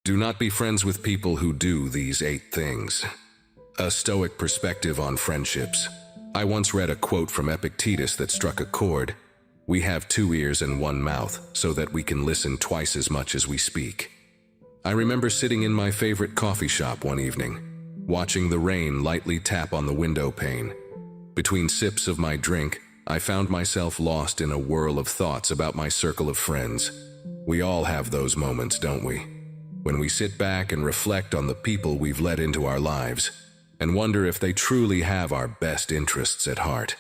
Do not be friends with people who do these 8 things. A Stoic perspective on friendships. I once read a quote from Epictetus that struck a chord. We have 2 ears and 1 mouth, so that we can listen twice as much as we speak. I remember sitting in my favorite coffee shop one evening, watching the rain lightly tap on the window pane. Between sips of my drink, I found myself lost in a whirl of thoughts about my circle of friends. We all have those moments, don't we? When we sit back and reflect on the people we've let into our lives, and wonder if they truly have our best interests at heart.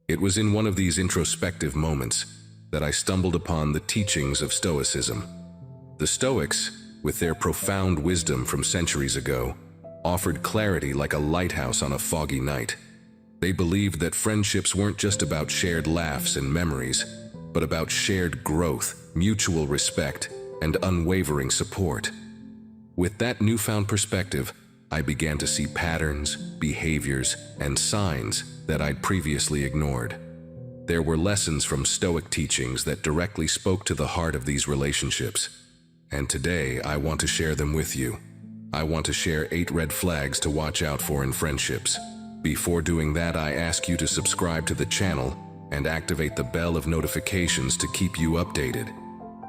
It was in one of these introspective moments that I stumbled upon the teachings of Stoicism. The Stoics, with their profound wisdom from centuries ago, offered clarity like a lighthouse on a foggy night. They believed that friendships weren't just about shared laughs and memories, but about shared growth, mutual respect, and unwavering support. With that newfound perspective, I began to see patterns, behaviors, and signs that I'd previously ignored. There were lessons from Stoic teachings that directly spoke to the heart of these relationships, and today I want to share them with you. I want to share 8 red flags to watch out for in friendships. Before doing that, I ask you to subscribe to the channel and activate the bell of notifications to keep you updated.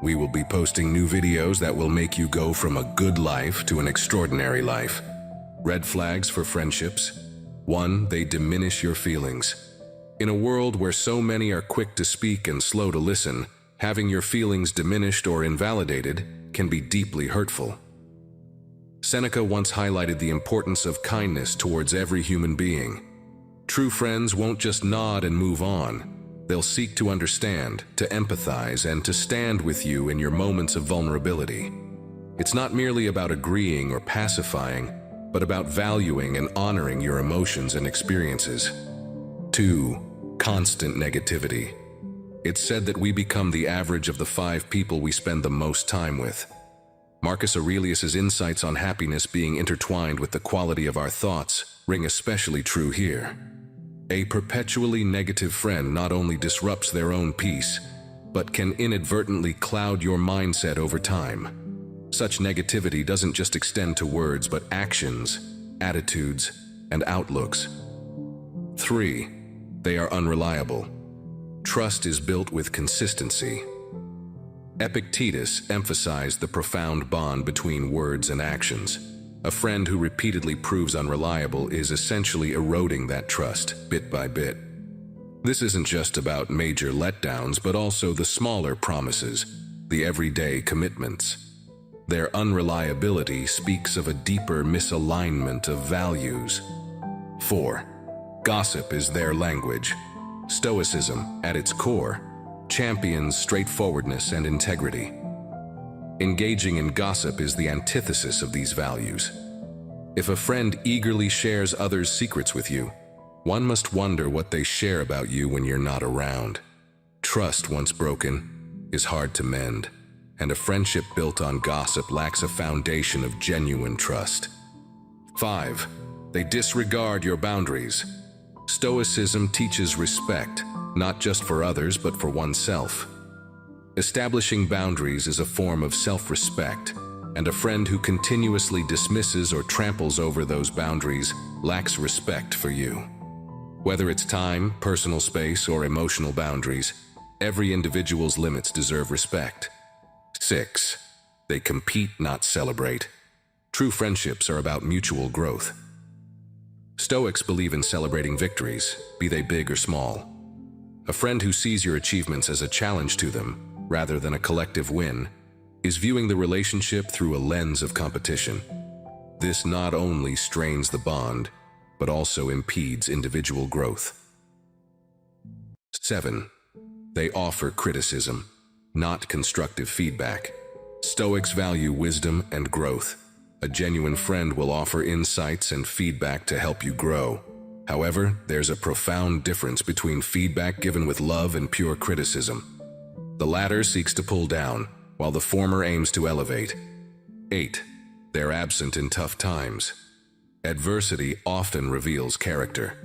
We will be posting new videos that will make you go from a good life to an extraordinary life. Red flags for friendships. 1. They diminish your feelings. In a world where so many are quick to speak and slow to listen, having your feelings diminished or invalidated can be deeply hurtful. Seneca once highlighted the importance of kindness towards every human being. True friends won't just nod and move on. They'll seek to understand, to empathize, and to stand with you in your moments of vulnerability. It's not merely about agreeing or pacifying, but about valuing and honoring your emotions and experiences. 2. Constant negativity. It's said that we become the average of the 5 people we spend the most time with. Marcus Aurelius's insights on happiness being intertwined with the quality of our thoughts ring especially true here. A perpetually negative friend not only disrupts their own peace, but can inadvertently cloud your mindset over time. Such negativity doesn't just extend to words, but actions, attitudes, and outlooks. 3. They are unreliable. Trust is built with consistency. Epictetus emphasized the profound bond between words and actions. A friend who repeatedly proves unreliable is essentially eroding that trust, bit by bit. This isn't just about major letdowns, but also the smaller promises, the everyday commitments. Their unreliability speaks of a deeper misalignment of values. 4. Gossip is their language. Stoicism, at its core, champions straightforwardness and integrity. Engaging in gossip is the antithesis of these values. If a friend eagerly shares others' secrets with you, one must wonder what they share about you when you're not around. Trust, once broken, is hard to mend, and a friendship built on gossip lacks a foundation of genuine trust. 5. They disregard your boundaries. Stoicism teaches respect, not just for others, but for oneself. Establishing boundaries is a form of self-respect, and a friend who continuously dismisses or tramples over those boundaries lacks respect for you. Whether it's time, personal space, or emotional boundaries, every individual's limits deserve respect. 6. They compete, not celebrate. True friendships are about mutual growth. Stoics believe in celebrating victories, be they big or small. A friend who sees your achievements as a challenge to them, rather than a collective win, is viewing the relationship through a lens of competition. This not only strains the bond, but also impedes individual growth. 7. They offer criticism, not constructive feedback. Stoics value wisdom and growth. A genuine friend will offer insights and feedback to help you grow. However, there's a profound difference between feedback given with love and pure criticism. The latter seeks to pull down, while the former aims to elevate. 8. They're absent in tough times. Adversity often reveals character.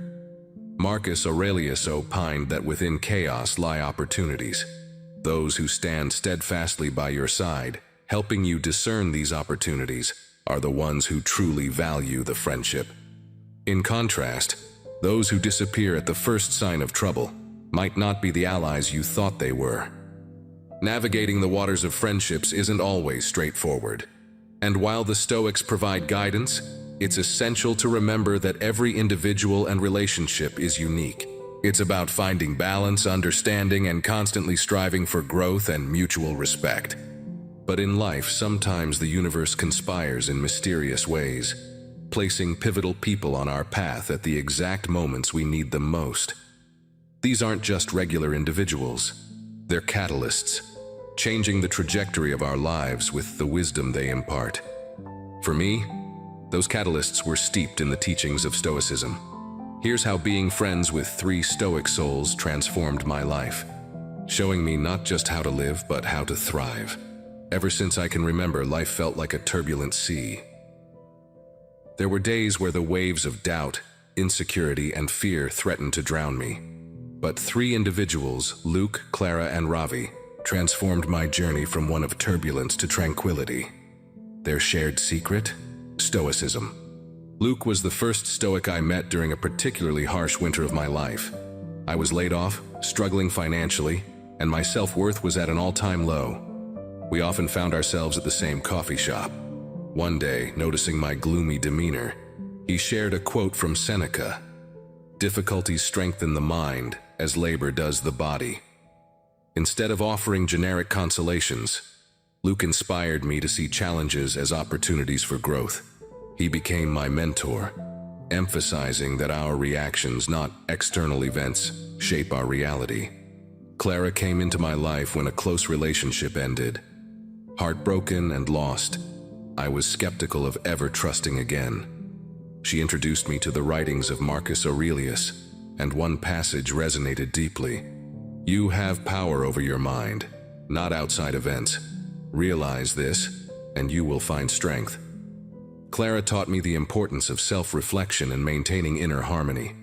Marcus Aurelius opined that within chaos lie opportunities. Those who stand steadfastly by your side, helping you discern these opportunities, are the ones who truly value the friendship. In contrast, those who disappear at the first sign of trouble might not be the allies you thought they were. Navigating the waters of friendships isn't always straightforward. And while the Stoics provide guidance, it's essential to remember that every individual and relationship is unique. It's about finding balance, understanding, and constantly striving for growth and mutual respect. But in life, sometimes the universe conspires in mysterious ways, placing pivotal people on our path at the exact moments we need them most. These aren't just regular individuals. They're catalysts, changing the trajectory of our lives with the wisdom they impart. For me, those catalysts were steeped in the teachings of Stoicism. Here's how being friends with 3 Stoic souls transformed my life, showing me not just how to live, but how to thrive. Ever since I can remember, life felt like a turbulent sea. There were days where the waves of doubt, insecurity, and fear threatened to drown me. But 3 individuals, Luke, Clara, and Ravi, transformed my journey from one of turbulence to tranquility. Their shared secret? Stoicism. Luke was the first Stoic I met during a particularly harsh winter of my life. I was laid off, struggling financially, and my self-worth was at an all-time low. We often found ourselves at the same coffee shop. One day, noticing my gloomy demeanor, he shared a quote from Seneca: "Difficulties strengthen the mind as labor does the body." Instead of offering generic consolations, Luke inspired me to see challenges as opportunities for growth. He became my mentor, emphasizing that our reactions, not external events, shape our reality. Clara came into my life when a close relationship ended. Heartbroken and lost, I was skeptical of ever trusting again. She introduced me to the writings of Marcus Aurelius, and one passage resonated deeply. "You have power over your mind, not outside events. Realize this, and you will find strength." Clara taught me the importance of self-reflection and maintaining inner harmony.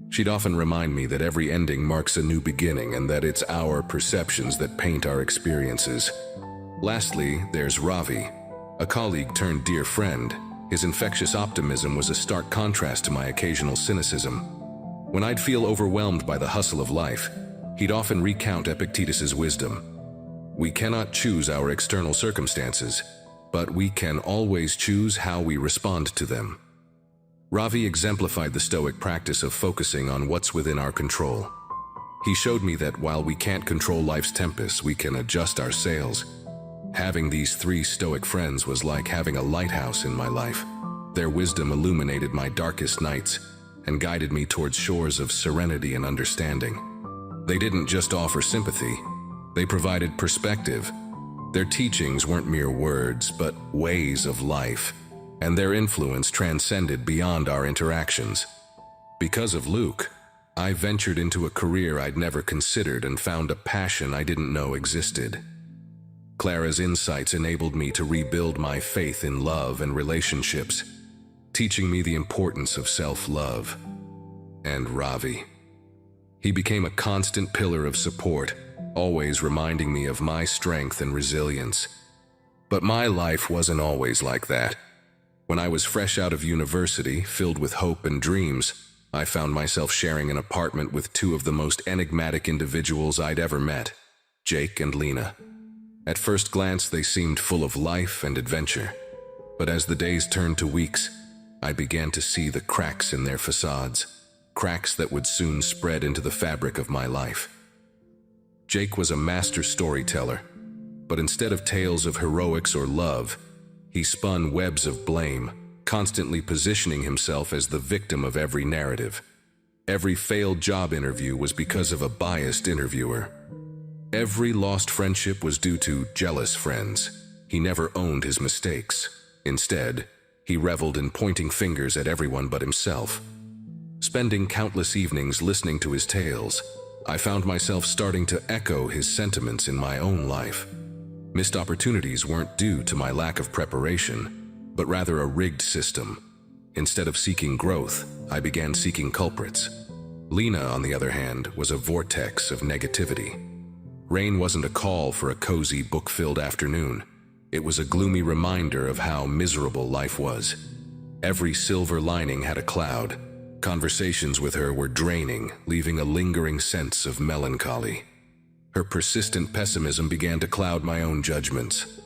She'd often remind me that every ending marks a new beginning and that it's our perceptions that paint our experiences. Lastly, there's Ravi, a colleague turned dear friend. His infectious optimism was a stark contrast to my occasional cynicism. When I'd feel overwhelmed by the hustle of life, he'd often recount Epictetus's wisdom. We cannot choose our external circumstances, but we can always choose how we respond to them. Ravi exemplified the Stoic practice of focusing on what's within our control. He showed me that while we can't control life's tempests, we can adjust our sails. Having these 3 Stoic friends was like having a lighthouse in my life. Their wisdom illuminated my darkest nights and guided me towards shores of serenity and understanding. They didn't just offer sympathy, they provided perspective. Their teachings weren't mere words, but ways of life, and their influence transcended beyond our interactions. Because of Luke, I ventured into a career I'd never considered and found a passion I didn't know existed. Clara's insights enabled me to rebuild my faith in love and relationships, teaching me the importance of self-love. And Ravi. He became a constant pillar of support, always reminding me of my strength and resilience. But my life wasn't always like that. When I was fresh out of university, filled with hope and dreams, I found myself sharing an apartment with 2 of the most enigmatic individuals I'd ever met, Jake and Lena. At first glance, they seemed full of life and adventure. But as the days turned to weeks, I began to see the cracks in their facades, cracks that would soon spread into the fabric of my life. Jake was a master storyteller, but instead of tales of heroics or love, he spun webs of blame, constantly positioning himself as the victim of every narrative. Every failed job interview was because of a biased interviewer. Every lost friendship was due to jealous friends. He never owned his mistakes. Instead, he reveled in pointing fingers at everyone but himself. Spending countless evenings listening to his tales, I found myself starting to echo his sentiments in my own life. Missed opportunities weren't due to my lack of preparation, but rather a rigged system. Instead of seeking growth, I began seeking culprits. Lena, on the other hand, was a vortex of negativity. Rain wasn't a call for a cozy, book-filled afternoon. It was a gloomy reminder of how miserable life was. Every silver lining had a cloud. Conversations with her were draining, leaving a lingering sense of melancholy. Her persistent pessimism began to cloud my own judgments.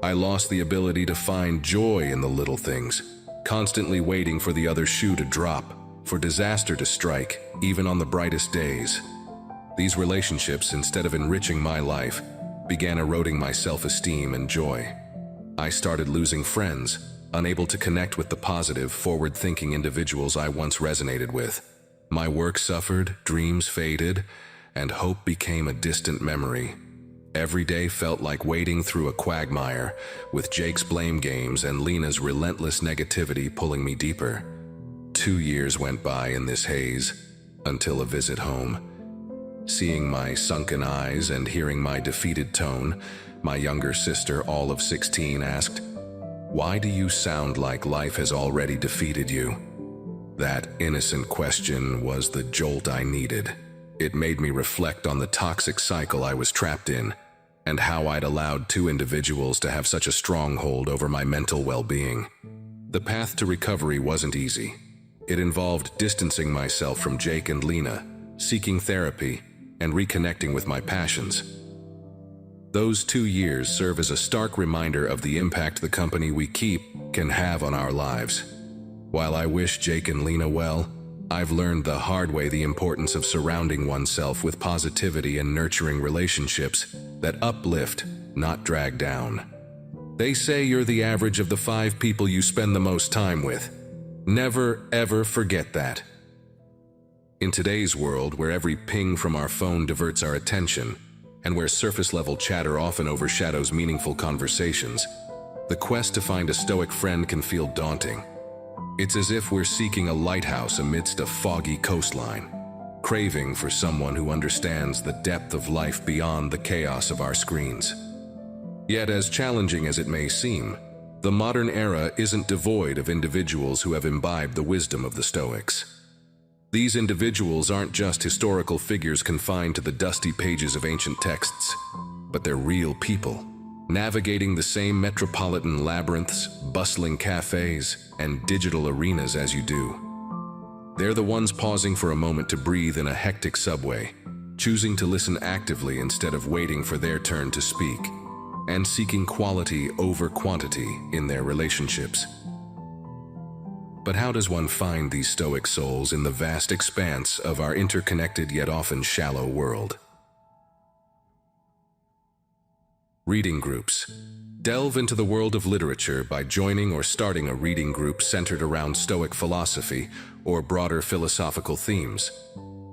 I lost the ability to find joy in the little things, constantly waiting for the other shoe to drop, for disaster to strike, even on the brightest days. These relationships, instead of enriching my life, began eroding my self-esteem and joy. I started losing friends, unable to connect with the positive, forward-thinking individuals I once resonated with. My work suffered, dreams faded, and hope became a distant memory. Every day felt like wading through a quagmire, with Jake's blame games and Lena's relentless negativity pulling me deeper. 2 years went by in this haze, until a visit home. Seeing my sunken eyes and hearing my defeated tone, my younger sister, all of 16, asked, "Why do you sound like life has already defeated you?" That innocent question was the jolt I needed. It made me reflect on the toxic cycle I was trapped in, and how I'd allowed two individuals to have such a stronghold over my mental well-being. The path to recovery wasn't easy. It involved distancing myself from Jake and Lena, seeking therapy, and reconnecting with my passions. Those 2 years serve as a stark reminder of the impact the company we keep can have on our lives. While I wish Jake and Lena well, I've learned the hard way the importance of surrounding oneself with positivity and nurturing relationships that uplift, not drag down. They say you're the average of the 5 people you spend the most time with. Never, ever forget that. In today's world, where every ping from our phone diverts our attention, and where surface-level chatter often overshadows meaningful conversations, the quest to find a stoic friend can feel daunting. It's as if we're seeking a lighthouse amidst a foggy coastline, craving for someone who understands the depth of life beyond the chaos of our screens. Yet, as challenging as it may seem, the modern era isn't devoid of individuals who have imbibed the wisdom of the Stoics. These individuals aren't just historical figures confined to the dusty pages of ancient texts, but they're real people, navigating the same metropolitan labyrinths, bustling cafes, and digital arenas as you do. They're the ones pausing for a moment to breathe in a hectic subway, choosing to listen actively instead of waiting for their turn to speak, and seeking quality over quantity in their relationships. But how does one find these stoic souls in the vast expanse of our interconnected yet often shallow world? Reading groups. Delve into the world of literature by joining or starting a reading group centered around Stoic philosophy or broader philosophical themes.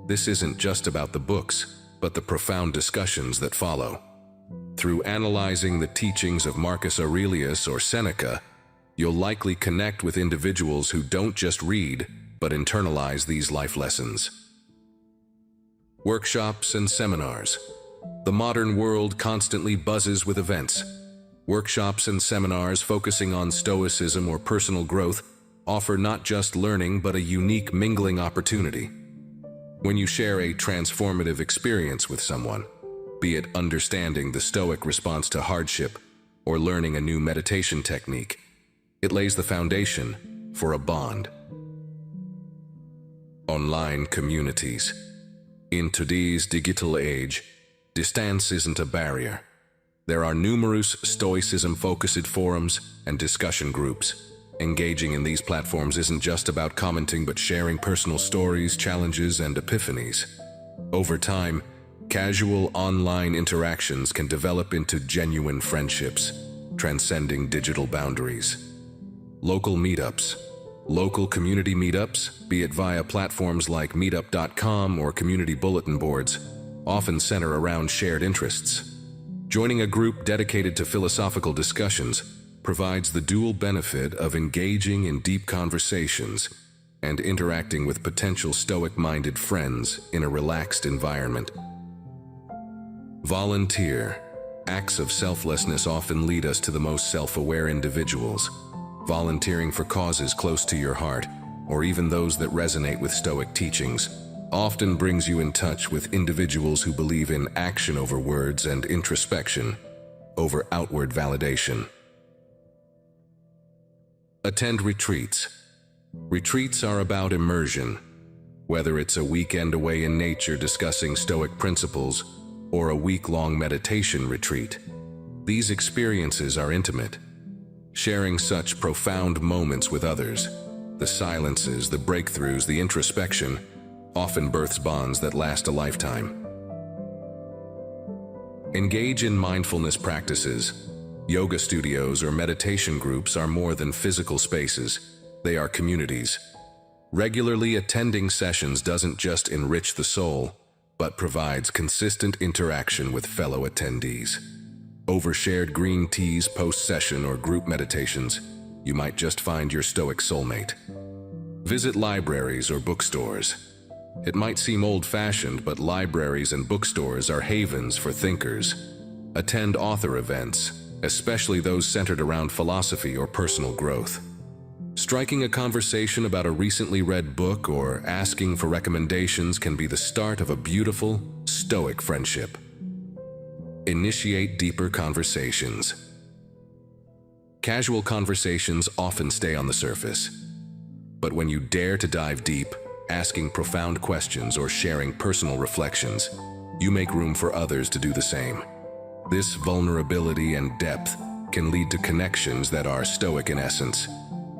This isn't just about the books, but the profound discussions that follow. Through analyzing the teachings of Marcus Aurelius or Seneca, you'll likely connect with individuals who don't just read, but internalize these life lessons. Workshops and seminars. The modern world constantly buzzes with events. Workshops and seminars focusing on Stoicism or personal growth offer not just learning, but a unique mingling opportunity. When you share a transformative experience with someone, be it understanding the Stoic response to hardship or learning a new meditation technique, it lays the foundation for a bond. Online communities. In today's digital age, distance isn't a barrier. There are numerous Stoicism-focused forums and discussion groups. Engaging in these platforms isn't just about commenting, but sharing personal stories, challenges, and epiphanies. Over time, casual online interactions can develop into genuine friendships, transcending digital boundaries. Local meetups. Local community meetups, be it via platforms like meetup.com or community bulletin boards, often center around shared interests. Joining a group dedicated to philosophical discussions provides the dual benefit of engaging in deep conversations and interacting with potential Stoic-minded friends in a relaxed environment. Volunteer. Acts of selflessness often lead us to the most self-aware individuals. Volunteering for causes close to your heart, or even those that resonate with Stoic teachings, often brings you in touch with individuals who believe in action over words and introspection over outward validation. Attend retreats. Retreats are about immersion. Whether it's a weekend away in nature discussing Stoic principles or a week-long meditation retreat, these experiences are intimate. Sharing such profound moments with others, the silences, the breakthroughs, the introspection, often births bonds that last a lifetime. Engage in mindfulness practices. Yoga studios or meditation groups are more than physical spaces. They are communities. Regularly attending sessions doesn't just enrich the soul, but provides consistent interaction with fellow attendees. Over shared green teas post-session or group meditations, you might just find your Stoic soulmate. Visit libraries or bookstores. It might seem old-fashioned, but libraries and bookstores are havens for thinkers. Attend author events, especially those centered around philosophy or personal growth. Striking a conversation about a recently read book or asking for recommendations can be the start of a beautiful, Stoic friendship. Initiate deeper conversations. Casual conversations often stay on the surface. But when you dare to dive deep, asking profound questions or sharing personal reflections, you make room for others to do the same. This vulnerability and depth can lead to connections that are Stoic in essence,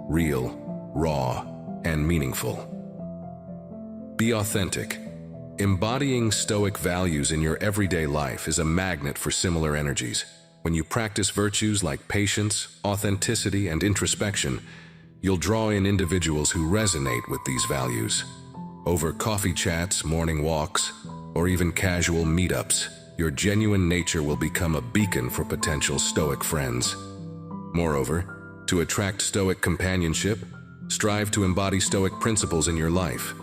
real, raw, and meaningful. Be authentic. Embodying Stoic values in your everyday life is a magnet for similar energies. When you practice virtues like patience, authenticity, and introspection, you'll draw in individuals who resonate with these values. Over coffee chats, morning walks, or even casual meetups, your genuine nature will become a beacon for potential Stoic friends. Moreover, to attract Stoic companionship, strive to embody Stoic principles in your life.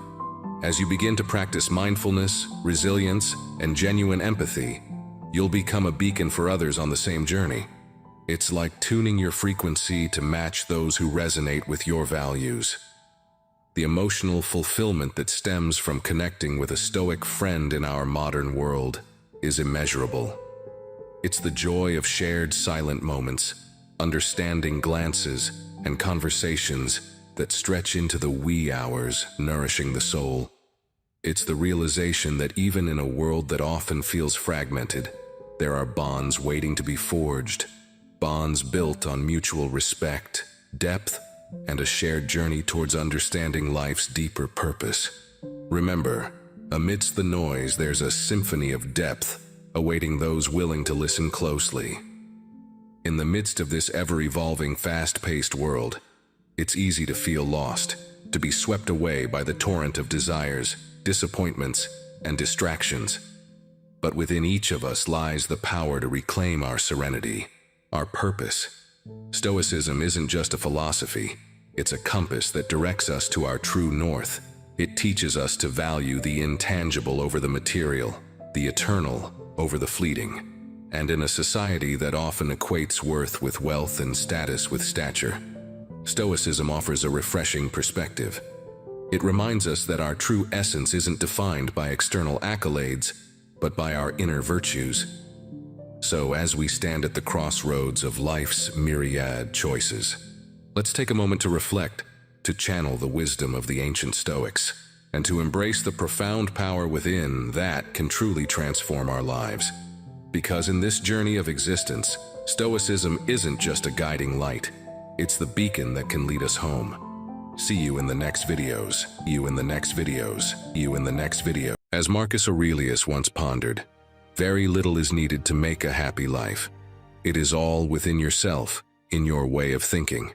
As you begin to practice mindfulness, resilience, and genuine empathy, you'll become a beacon for others on the same journey. It's like tuning your frequency to match those who resonate with your values. The emotional fulfillment that stems from connecting with a Stoic friend in our modern world is immeasurable. It's the joy of shared silent moments, understanding glances, and conversations that stretch into the wee hours, nourishing the soul. It's the realization that even in a world that often feels fragmented, there are bonds waiting to be forged, bonds built on mutual respect, depth, and a shared journey towards understanding life's deeper purpose. Remember, amidst the noise, there's a symphony of depth awaiting those willing to listen closely. In the midst of this ever-evolving, fast-paced world, it's easy to feel lost, to be swept away by the torrent of desires, disappointments, and distractions. But within each of us lies the power to reclaim our serenity, our purpose. Stoicism isn't just a philosophy, it's a compass that directs us to our true north. It teaches us to value the intangible over the material, the eternal over the fleeting. And in a society that often equates worth with wealth and status with stature, Stoicism offers a refreshing perspective. It reminds us that our true essence isn't defined by external accolades, but by our inner virtues. So as we stand at the crossroads of life's myriad choices, let's take a moment to reflect, to channel the wisdom of the ancient Stoics, and to embrace the profound power within that can truly transform our lives. Because in this journey of existence, Stoicism isn't just a guiding light, it's the beacon that can lead us home. See you in the next videos, you in the next videos, you in the next video. As Marcus Aurelius once pondered, very little is needed to make a happy life. It is all within yourself, in your way of thinking.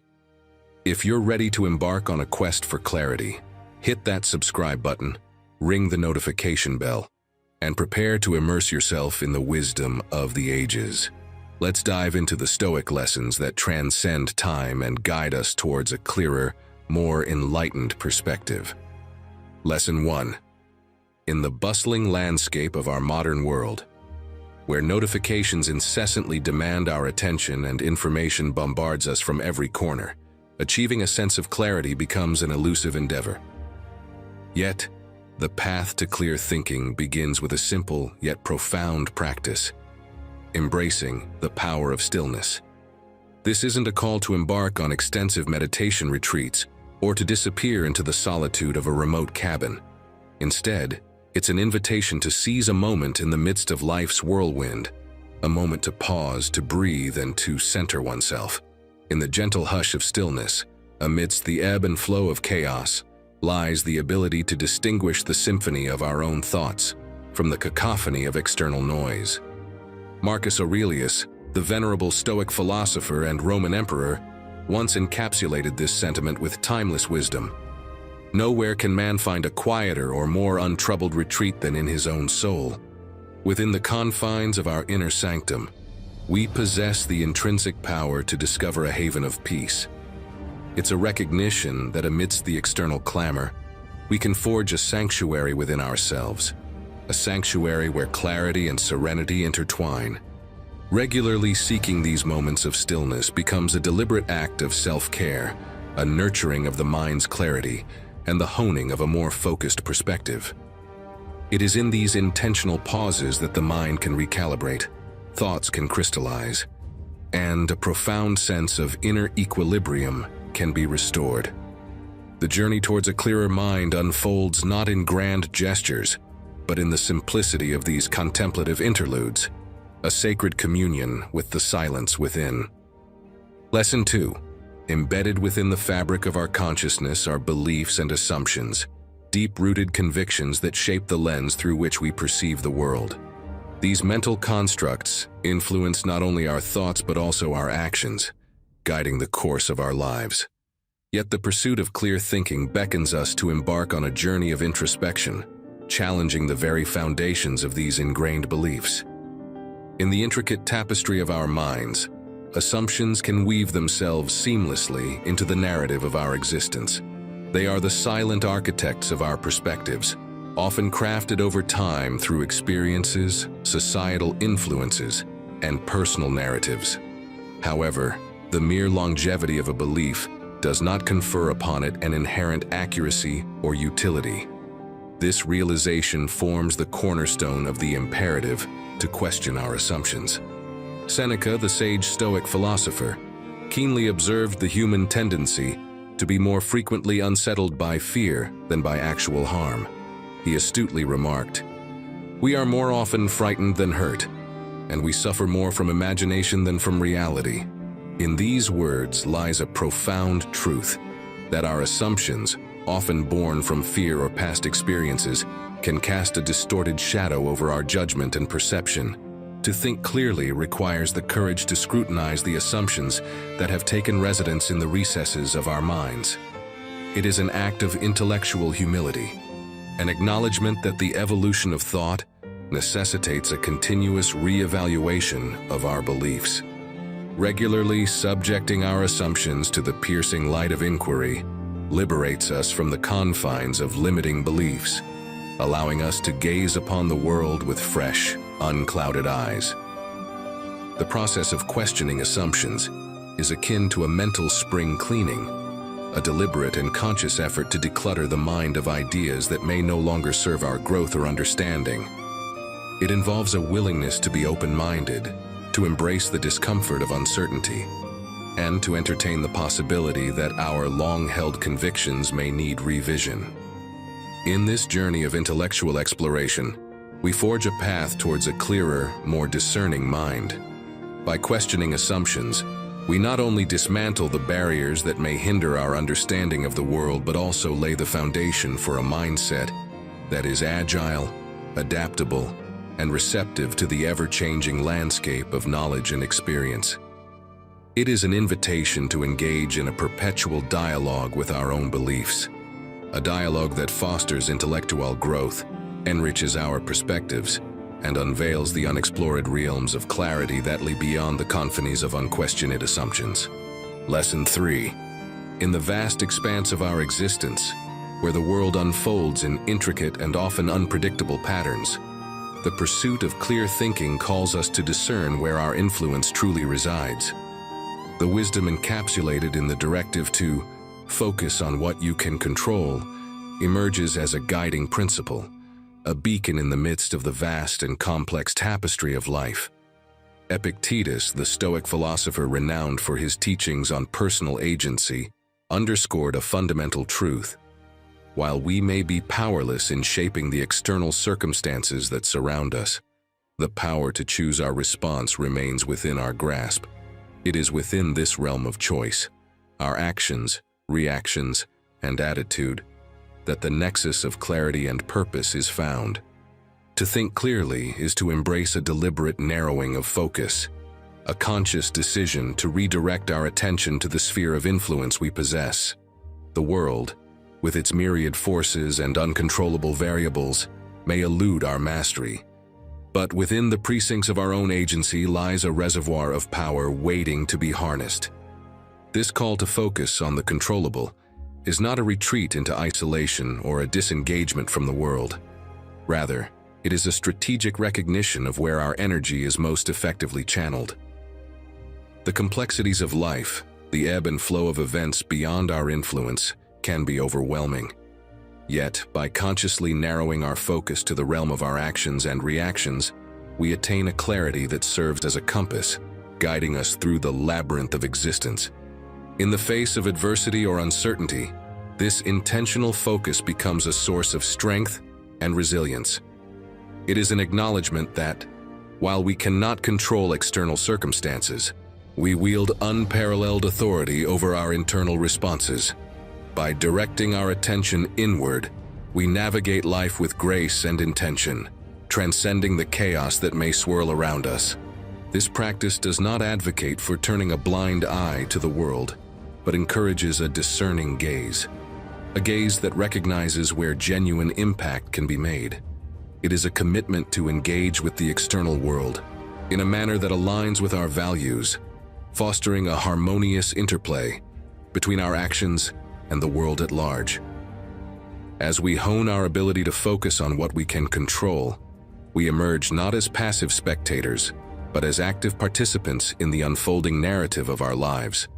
If you're ready to embark on a quest for clarity, hit that subscribe button, ring the notification bell, and prepare to immerse yourself in the wisdom of the ages. Let's dive into the Stoic lessons that transcend time and guide us towards a clearer, more enlightened perspective. Lesson 1. In the bustling landscape of our modern world, where notifications incessantly demand our attention and information bombards us from every corner, achieving a sense of clarity becomes an elusive endeavor. Yet, the path to clear thinking begins with a simple yet profound practice: embracing the power of stillness. This isn't a call to embark on extensive meditation retreats or to disappear into the solitude of a remote cabin. Instead, it's an invitation to seize a moment in the midst of life's whirlwind, a moment to pause, to breathe, and to center oneself. In the gentle hush of stillness, amidst the ebb and flow of chaos, lies the ability to distinguish the symphony of our own thoughts from the cacophony of external noise. Marcus Aurelius, the venerable Stoic philosopher and Roman emperor, once encapsulated this sentiment with timeless wisdom. Nowhere can man find a quieter or more untroubled retreat than in his own soul. Within the confines of our inner sanctum, we possess the intrinsic power to discover a haven of peace. It's a recognition that amidst the external clamor, we can forge a sanctuary within ourselves, a sanctuary where clarity and serenity intertwine. Regularly seeking these moments of stillness becomes a deliberate act of self-care, a nurturing of the mind's clarity, and the honing of a more focused perspective. It is in these intentional pauses that the mind can recalibrate, thoughts can crystallize, and a profound sense of inner equilibrium can be restored. The journey towards a clearer mind unfolds not in grand gestures, but in the simplicity of these contemplative interludes, a sacred communion with the silence within. Lesson 2. Embedded within the fabric of our consciousness are beliefs and assumptions, deep-rooted convictions that shape the lens through which we perceive the world. These mental constructs influence not only our thoughts but also our actions, guiding the course of our lives. Yet the pursuit of clear thinking beckons us to embark on a journey of introspection, challenging the very foundations of these ingrained beliefs. In the intricate tapestry of our minds, assumptions can weave themselves seamlessly into the narrative of our existence. They are the silent architects of our perspectives, often crafted over time through experiences, societal influences, and personal narratives. However, the mere longevity of a belief does not confer upon it an inherent accuracy or utility. This realization forms the cornerstone of the imperative to question our assumptions. Seneca, the sage Stoic philosopher, keenly observed the human tendency to be more frequently unsettled by fear than by actual harm. He astutely remarked, "We are more often frightened than hurt, and we suffer more from imagination than from reality." In these words lies a profound truth, that our assumptions, often born from fear or past experiences, can cast a distorted shadow over our judgment and perception. To think clearly requires the courage to scrutinize the assumptions that have taken residence in the recesses of our minds. It is an act of intellectual humility, an acknowledgement that the evolution of thought necessitates a continuous re-evaluation of our beliefs. Regularly subjecting our assumptions to the piercing light of inquiry liberates us from the confines of limiting beliefs, allowing us to gaze upon the world with fresh, unclouded eyes. The process of questioning assumptions is akin to a mental spring cleaning, a deliberate and conscious effort to declutter the mind of ideas that may no longer serve our growth or understanding. It involves a willingness to be open-minded, to embrace the discomfort of uncertainty, and to entertain the possibility that our long-held convictions may need revision. In this journey of intellectual exploration, we forge a path towards a clearer, more discerning mind. By questioning assumptions, we not only dismantle the barriers that may hinder our understanding of the world, but also lay the foundation for a mindset that is agile, adaptable, and receptive to the ever-changing landscape of knowledge and experience. It is an invitation to engage in a perpetual dialogue with our own beliefs, a dialogue that fosters intellectual growth, enriches our perspectives, and unveils the unexplored realms of clarity that lie beyond the confines of unquestioned assumptions. Lesson 3. In the vast expanse of our existence, where the world unfolds in intricate and often unpredictable patterns, the pursuit of clear thinking calls us to discern where our influence truly resides. The wisdom encapsulated in the directive to focus on what you can control emerges as a guiding principle, a beacon in the midst of the vast and complex tapestry of life. Epictetus, the Stoic philosopher renowned for his teachings on personal agency, underscored a fundamental truth. While we may be powerless in shaping the external circumstances that surround us, the power to choose our response remains within our grasp. It is within this realm of choice, our actions, reactions, and attitude, that the nexus of clarity and purpose is found. To think clearly is to embrace a deliberate narrowing of focus, a conscious decision to redirect our attention to the sphere of influence we possess. The world, with its myriad forces and uncontrollable variables, may elude our mastery. But within the precincts of our own agency lies a reservoir of power waiting to be harnessed. This call to focus on the controllable is not a retreat into isolation or a disengagement from the world. Rather, it is a strategic recognition of where our energy is most effectively channeled. The complexities of life, the ebb and flow of events beyond our influence, can be overwhelming. Yet, by consciously narrowing our focus to the realm of our actions and reactions, we attain a clarity that serves as a compass, guiding us through the labyrinth of existence. In the face of adversity or uncertainty, this intentional focus becomes a source of strength and resilience. It is an acknowledgement that, while we cannot control external circumstances, we wield unparalleled authority over our internal responses. By directing our attention inward, we navigate life with grace and intention, transcending the chaos that may swirl around us. This practice does not advocate for turning a blind eye to the world, but encourages a discerning gaze, a gaze that recognizes where genuine impact can be made. It is a commitment to engage with the external world in a manner that aligns with our values, fostering a harmonious interplay between our actions and the world at large. As we hone our ability to focus on what we can control, we emerge not as passive spectators, but as active participants in the unfolding narrative of our lives.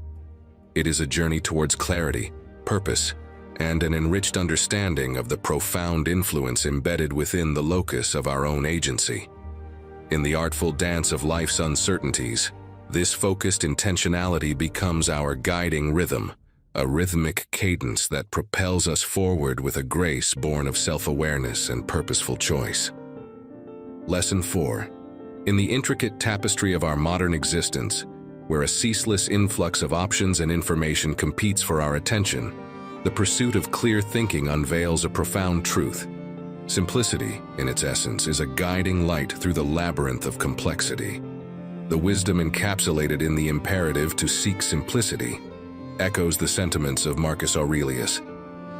It is a journey towards clarity, purpose, and an enriched understanding of the profound influence embedded within the locus of our own agency. In the artful dance of life's uncertainties, this focused intentionality becomes our guiding rhythm, a rhythmic cadence that propels us forward with a grace born of self-awareness and purposeful choice. Lesson 4. In the intricate tapestry of our modern existence, where a ceaseless influx of options and information competes for our attention, the pursuit of clear thinking unveils a profound truth. Simplicity, in its essence, is a guiding light through the labyrinth of complexity. The wisdom encapsulated in the imperative to seek simplicity echoes the sentiments of Marcus Aurelius,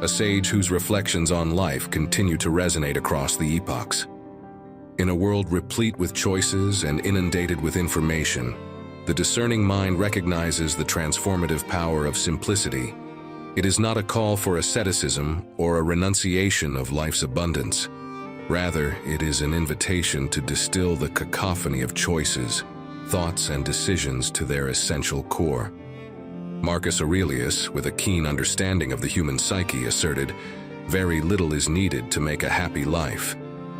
a sage whose reflections on life continue to resonate across the epochs. In a world replete with choices and inundated with information, the discerning mind recognizes the transformative power of simplicity. It is not a call for asceticism or a renunciation of life's abundance. Rather, it is an invitation to distill the cacophony of choices, thoughts, and decisions to their essential core. Marcus Aurelius, with a keen understanding of the human psyche, asserted, "Very little is needed to make a happy life.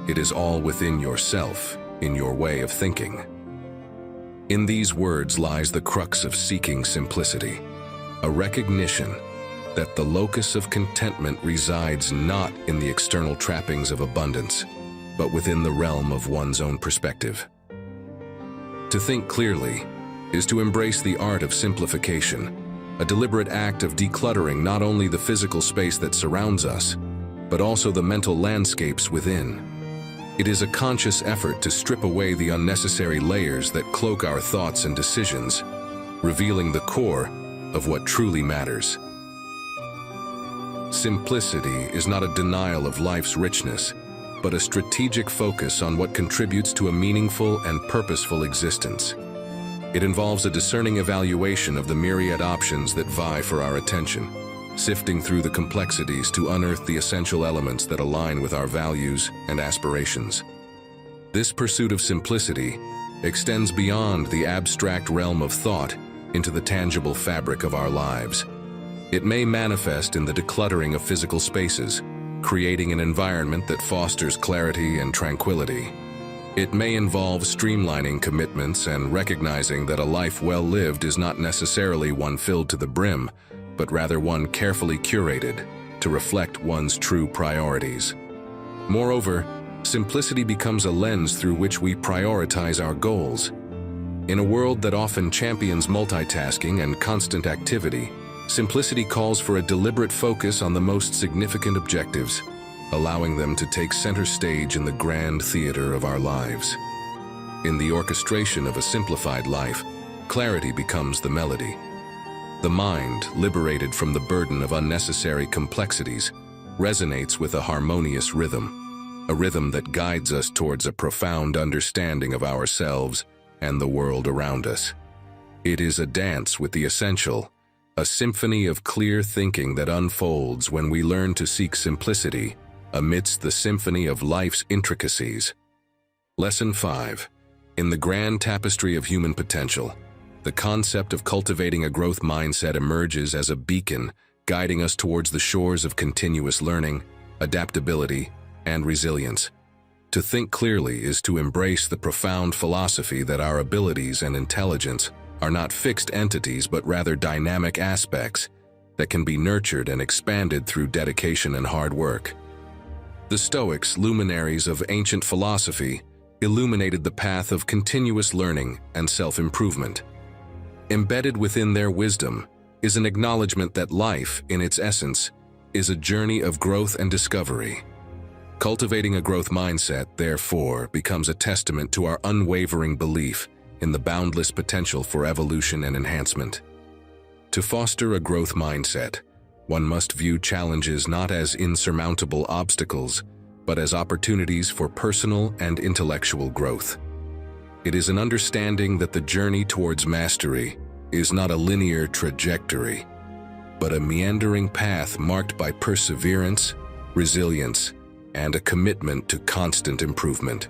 It is all within yourself, in your way of thinking." In these words lies the crux of seeking simplicity, a recognition that the locus of contentment resides not in the external trappings of abundance, but within the realm of one's own perspective. To think clearly is to embrace the art of simplification, a deliberate act of decluttering not only the physical space that surrounds us, but also the mental landscapes within. It is a conscious effort to strip away the unnecessary layers that cloak our thoughts and decisions, revealing the core of what truly matters. Simplicity is not a denial of life's richness, but a strategic focus on what contributes to a meaningful and purposeful existence. It involves a discerning evaluation of the myriad options that vie for our attention, sifting through the complexities to unearth the essential elements that align with our values and aspirations. This pursuit of simplicity extends beyond the abstract realm of thought into the tangible fabric of our lives. It may manifest in the decluttering of physical spaces, creating an environment that fosters clarity and tranquility. It may involve streamlining commitments and recognizing that a life well lived is not necessarily one filled to the brim, but rather one carefully curated to reflect one's true priorities. Moreover, simplicity becomes a lens through which we prioritize our goals. In a world that often champions multitasking and constant activity, simplicity calls for a deliberate focus on the most significant objectives, allowing them to take center stage in the grand theater of our lives. In the orchestration of a simplified life, clarity becomes the melody. The mind, liberated from the burden of unnecessary complexities, resonates with a harmonious rhythm, a rhythm that guides us towards a profound understanding of ourselves and the world around us. It is a dance with the essential, a symphony of clear thinking that unfolds when we learn to seek simplicity amidst the symphony of life's intricacies. Lesson 5. In the grand tapestry of human potential, the concept of cultivating a growth mindset emerges as a beacon, guiding us towards the shores of continuous learning, adaptability, and resilience. To think clearly is to embrace the profound philosophy that our abilities and intelligence are not fixed entities but rather dynamic aspects that can be nurtured and expanded through dedication and hard work. The Stoics, luminaries of ancient philosophy, illuminated the path of continuous learning and self-improvement. Embedded within their wisdom is an acknowledgement that life, in its essence, is a journey of growth and discovery. Cultivating a growth mindset, therefore, becomes a testament to our unwavering belief in the boundless potential for evolution and enhancement. To foster a growth mindset, one must view challenges not as insurmountable obstacles, but as opportunities for personal and intellectual growth. It is an understanding that the journey towards mastery is not a linear trajectory, but a meandering path marked by perseverance, resilience, and a commitment to constant improvement.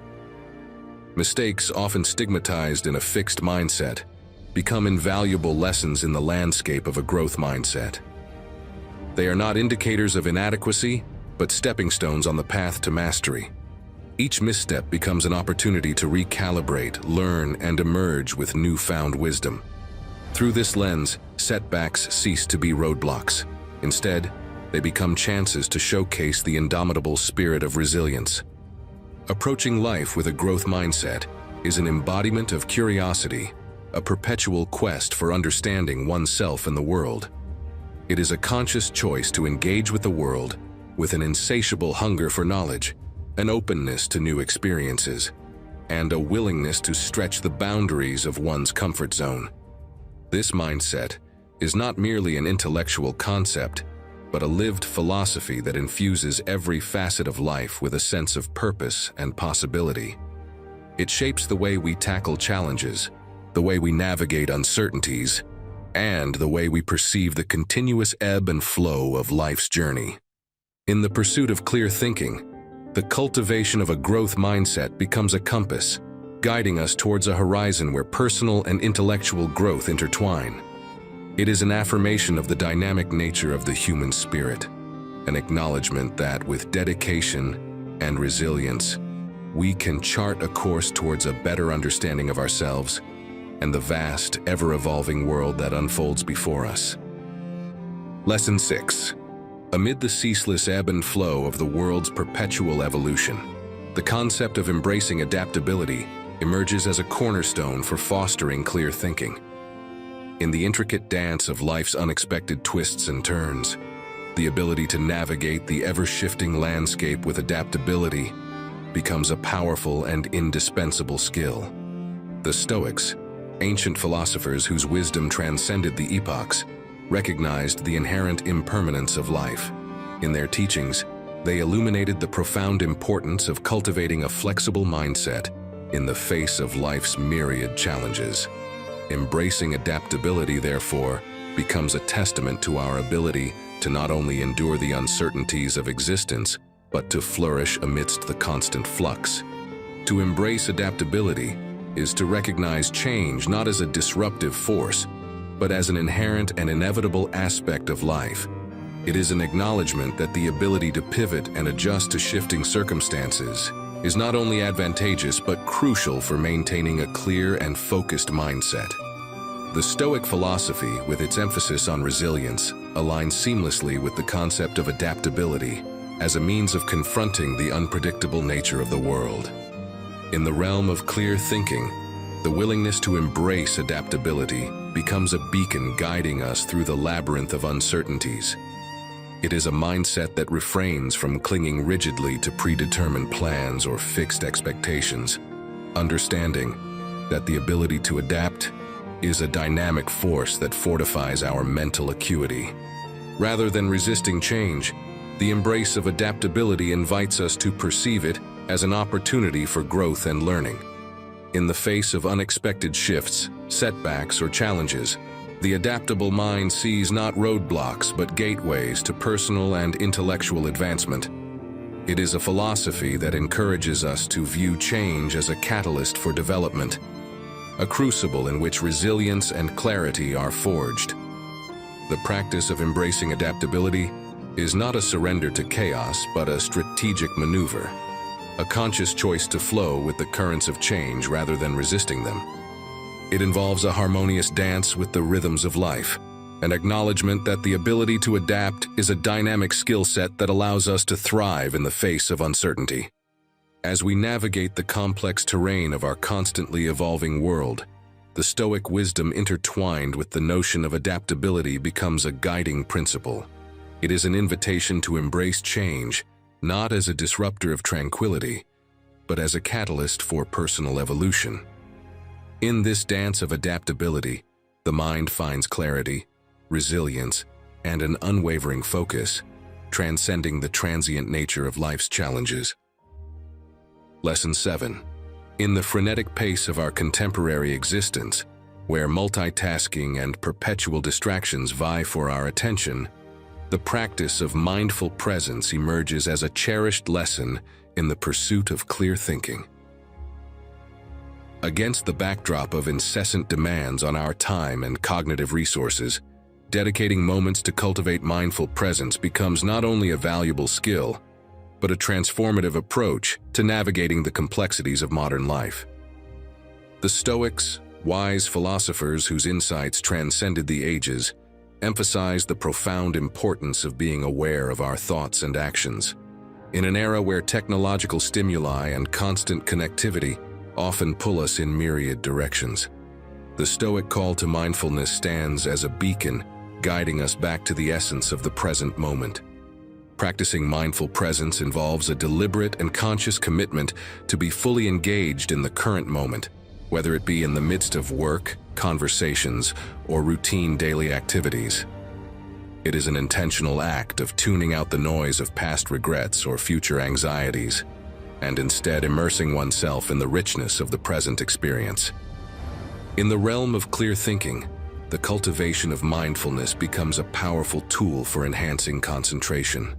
Mistakes, often stigmatized in a fixed mindset, become invaluable lessons in the landscape of a growth mindset. They are not indicators of inadequacy, but stepping stones on the path to mastery. Each misstep becomes an opportunity to recalibrate, learn, and emerge with newfound wisdom. Through this lens, setbacks cease to be roadblocks. Instead, they become chances to showcase the indomitable spirit of resilience. Approaching life with a growth mindset is an embodiment of curiosity, a perpetual quest for understanding oneself and the world. It is a conscious choice to engage with the world with an insatiable hunger for knowledge, an openness to new experiences, and a willingness to stretch the boundaries of one's comfort zone. This mindset is not merely an intellectual concept, but a lived philosophy that infuses every facet of life with a sense of purpose and possibility. It shapes the way we tackle challenges, the way we navigate uncertainties, and the way we perceive the continuous ebb and flow of life's journey. In the pursuit of clear thinking, the cultivation of a growth mindset becomes a compass, guiding us towards a horizon where personal and intellectual growth intertwine. It is an affirmation of the dynamic nature of the human spirit, an acknowledgement that with dedication and resilience, we can chart a course towards a better understanding of ourselves and the vast, ever-evolving world that unfolds before us. Lesson 6. Amid the ceaseless ebb and flow of the world's perpetual evolution, the concept of embracing adaptability emerges as a cornerstone for fostering clear thinking. In the intricate dance of life's unexpected twists and turns, the ability to navigate the ever-shifting landscape with adaptability becomes a powerful and indispensable skill. The Stoics, ancient philosophers whose wisdom transcended the epochs, recognized the inherent impermanence of life. In their teachings, they illuminated the profound importance of cultivating a flexible mindset in the face of life's myriad challenges. Embracing adaptability, therefore, becomes a testament to our ability to not only endure the uncertainties of existence, but to flourish amidst the constant flux. To embrace adaptability is to recognize change not as a disruptive force, but as an inherent and inevitable aspect of life. It is an acknowledgement that the ability to pivot and adjust to shifting circumstances is not only advantageous but crucial for maintaining a clear and focused mindset. The Stoic philosophy, with its emphasis on resilience, aligns seamlessly with the concept of adaptability as a means of confronting the unpredictable nature of the world. In the realm of clear thinking, the willingness to embrace adaptability becomes a beacon guiding us through the labyrinth of uncertainties. It is a mindset that refrains from clinging rigidly to predetermined plans or fixed expectations, understanding that the ability to adapt is a dynamic force that fortifies our mental acuity. Rather than resisting change, the embrace of adaptability invites us to perceive it as an opportunity for growth and learning. In the face of unexpected shifts, setbacks, or challenges, the adaptable mind sees not roadblocks but gateways to personal and intellectual advancement. It is a philosophy that encourages us to view change as a catalyst for development, a crucible in which resilience and clarity are forged. The practice of embracing adaptability is not a surrender to chaos but a strategic maneuver, a conscious choice to flow with the currents of change rather than resisting them. It involves a harmonious dance with the rhythms of life, an acknowledgement that the ability to adapt is a dynamic skill set that allows us to thrive in the face of uncertainty. As we navigate the complex terrain of our constantly evolving world, the Stoic wisdom intertwined with the notion of adaptability becomes a guiding principle. It is an invitation to embrace change, not as a disruptor of tranquility, but as a catalyst for personal evolution. In this dance of adaptability, the mind finds clarity, resilience, and an unwavering focus, transcending the transient nature of life's challenges. Lesson 7. In the frenetic pace of our contemporary existence, where multitasking and perpetual distractions vie for our attention, the practice of mindful presence emerges as a cherished lesson in the pursuit of clear thinking. Against the backdrop of incessant demands on our time and cognitive resources, dedicating moments to cultivate mindful presence becomes not only a valuable skill, but a transformative approach to navigating the complexities of modern life. The Stoics, wise philosophers whose insights transcended the ages, emphasized the profound importance of being aware of our thoughts and actions. In an era where technological stimuli and constant connectivity often pull us in myriad directions, the Stoic call to mindfulness stands as a beacon, guiding us back to the essence of the present moment. Practicing mindful presence involves a deliberate and conscious commitment to be fully engaged in the current moment, whether it be in the midst of work, conversations, or routine daily activities. It is an intentional act of tuning out the noise of past regrets or future anxieties, and instead immersing oneself in the richness of the present experience. In the realm of clear thinking, the cultivation of mindfulness becomes a powerful tool for enhancing concentration.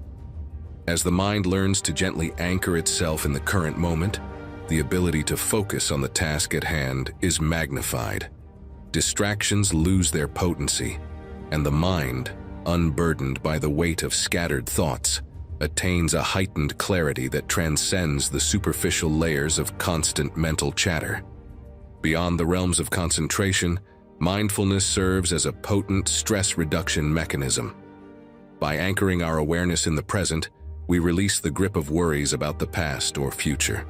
As the mind learns to gently anchor itself in the current moment, the ability to focus on the task at hand is magnified. Distractions lose their potency, and the mind, unburdened by the weight of scattered thoughts, attains a heightened clarity that transcends the superficial layers of constant mental chatter. Beyond the realms of concentration, mindfulness serves as a potent stress reduction mechanism. By anchoring our awareness in the present, we release the grip of worries about the past or future.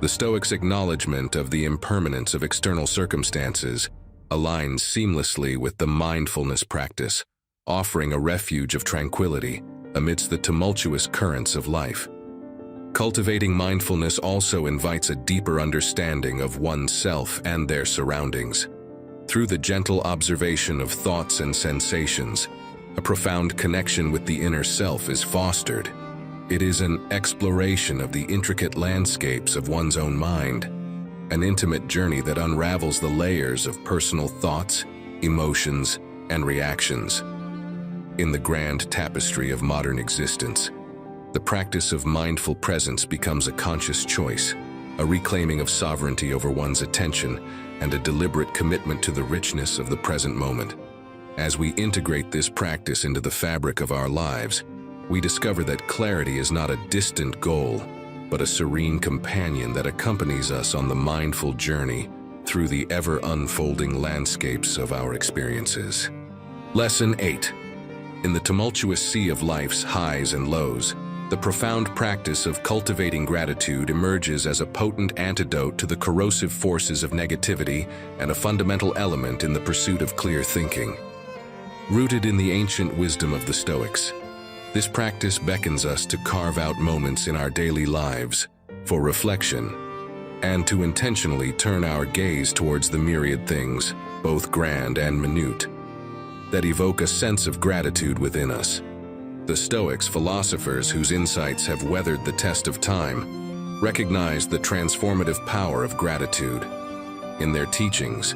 The Stoics' acknowledgement of the impermanence of external circumstances aligns seamlessly with the mindfulness practice, offering a refuge of tranquility amidst the tumultuous currents of life. Cultivating mindfulness also invites a deeper understanding of oneself and their surroundings. Through the gentle observation of thoughts and sensations, a profound connection with the inner self is fostered. It is an exploration of the intricate landscapes of one's own mind, an intimate journey that unravels the layers of personal thoughts, emotions, and reactions. In the grand tapestry of modern existence, the practice of mindful presence becomes a conscious choice, a reclaiming of sovereignty over one's attention, and a deliberate commitment to the richness of the present moment. As we integrate this practice into the fabric of our lives, we discover that clarity is not a distant goal, but a serene companion that accompanies us on the mindful journey through the ever-unfolding landscapes of our experiences. Lesson 8. In the tumultuous sea of life's highs and lows, the profound practice of cultivating gratitude emerges as a potent antidote to the corrosive forces of negativity and a fundamental element in the pursuit of clear thinking. Rooted in the ancient wisdom of the Stoics, this practice beckons us to carve out moments in our daily lives for reflection and to intentionally turn our gaze towards the myriad things, both grand and minute, that evoke a sense of gratitude within us. The Stoics, philosophers whose insights have weathered the test of time, recognized the transformative power of gratitude. In their teachings,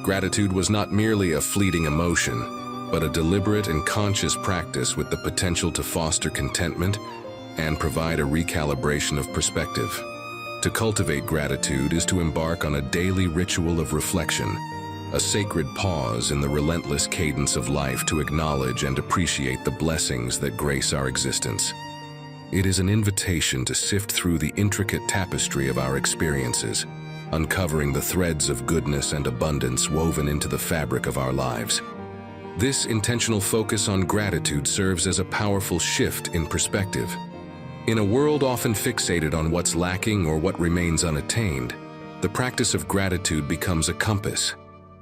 gratitude was not merely a fleeting emotion, but a deliberate and conscious practice with the potential to foster contentment and provide a recalibration of perspective. To cultivate gratitude is to embark on a daily ritual of reflection, a sacred pause in the relentless cadence of life to acknowledge and appreciate the blessings that grace our existence. It is an invitation to sift through the intricate tapestry of our experiences, uncovering the threads of goodness and abundance woven into the fabric of our lives. This intentional focus on gratitude serves as a powerful shift in perspective. In a world often fixated on what's lacking or what remains unattained, the practice of gratitude becomes a compass,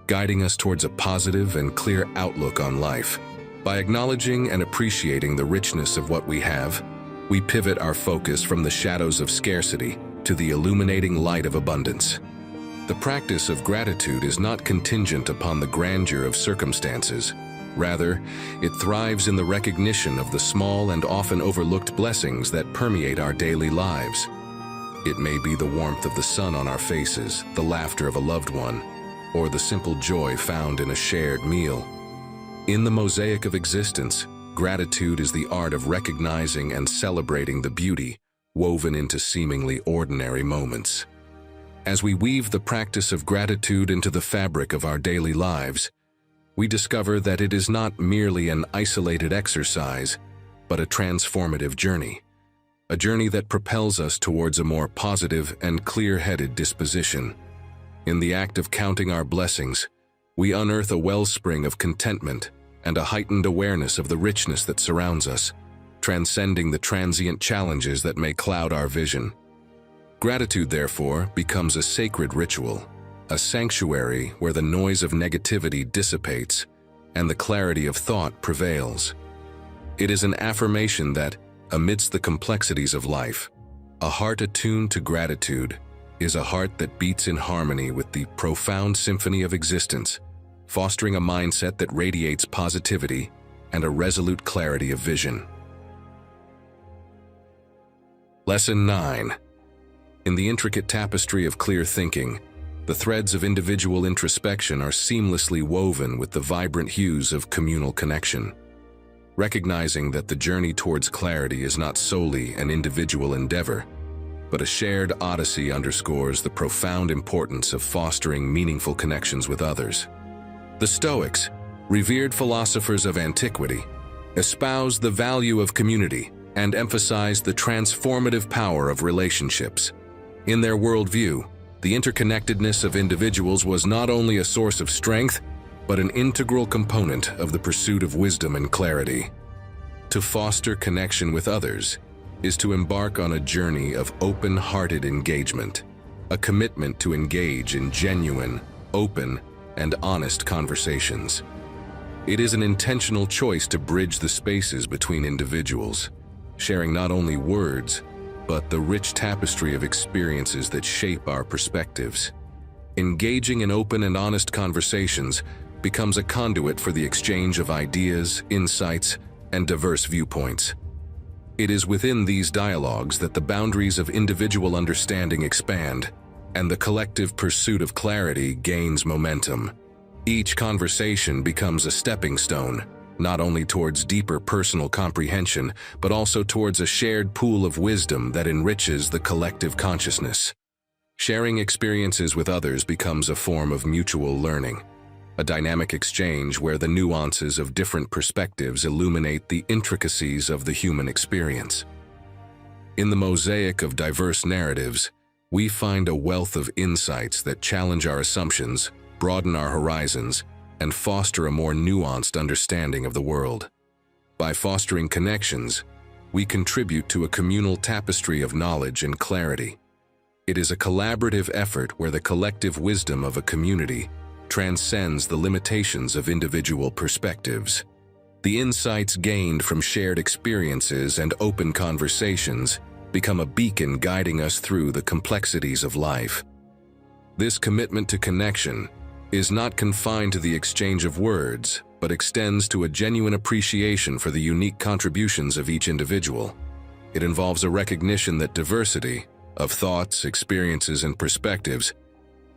guiding us towards a positive and clear outlook on life. By acknowledging and appreciating the richness of what we have, we pivot our focus from the shadows of scarcity to the illuminating light of abundance. The practice of gratitude is not contingent upon the grandeur of circumstances. Rather, it thrives in the recognition of the small and often overlooked blessings that permeate our daily lives. It may be the warmth of the sun on our faces, the laughter of a loved one, or the simple joy found in a shared meal. In the mosaic of existence, gratitude is the art of recognizing and celebrating the beauty woven into seemingly ordinary moments. As we weave the practice of gratitude into the fabric of our daily lives, we discover that it is not merely an isolated exercise, but a transformative journey. A journey that propels us towards a more positive and clear-headed disposition. In the act of counting our blessings, we unearth a wellspring of contentment and a heightened awareness of the richness that surrounds us, transcending the transient challenges that may cloud our vision. Gratitude, therefore, becomes a sacred ritual, a sanctuary where the noise of negativity dissipates and the clarity of thought prevails. It is an affirmation that, amidst the complexities of life, a heart attuned to gratitude is a heart that beats in harmony with the profound symphony of existence, fostering a mindset that radiates positivity and a resolute clarity of vision. Lesson 9. In the intricate tapestry of clear thinking, the threads of individual introspection are seamlessly woven with the vibrant hues of communal connection. Recognizing that the journey towards clarity is not solely an individual endeavor, but a shared odyssey underscores the profound importance of fostering meaningful connections with others. The Stoics, revered philosophers of antiquity, espoused the value of community and emphasized the transformative power of relationships. In their worldview, the interconnectedness of individuals was not only a source of strength, but an integral component of the pursuit of wisdom and clarity. To foster connection with others is to embark on a journey of open-hearted engagement, a commitment to engage in genuine, open, and honest conversations. It is an intentional choice to bridge the spaces between individuals, sharing not only words, but the rich tapestry of experiences that shape our perspectives. Engaging in open and honest conversations becomes a conduit for the exchange of ideas, insights, and diverse viewpoints. It is within these dialogues that the boundaries of individual understanding expand, and the collective pursuit of clarity gains momentum. Each conversation becomes a stepping stone, not only towards deeper personal comprehension, but also towards a shared pool of wisdom that enriches the collective consciousness. Sharing experiences with others becomes a form of mutual learning, a dynamic exchange where the nuances of different perspectives illuminate the intricacies of the human experience. In the mosaic of diverse narratives, we find a wealth of insights that challenge our assumptions, broaden our horizons, and foster a more nuanced understanding of the world. By fostering connections, we contribute to a communal tapestry of knowledge and clarity. It is a collaborative effort where the collective wisdom of a community transcends the limitations of individual perspectives. The insights gained from shared experiences and open conversations become a beacon guiding us through the complexities of life. This commitment to connection is not confined to the exchange of words, but extends to a genuine appreciation for the unique contributions of each individual. It involves a recognition that diversity of thoughts, experiences, and perspectives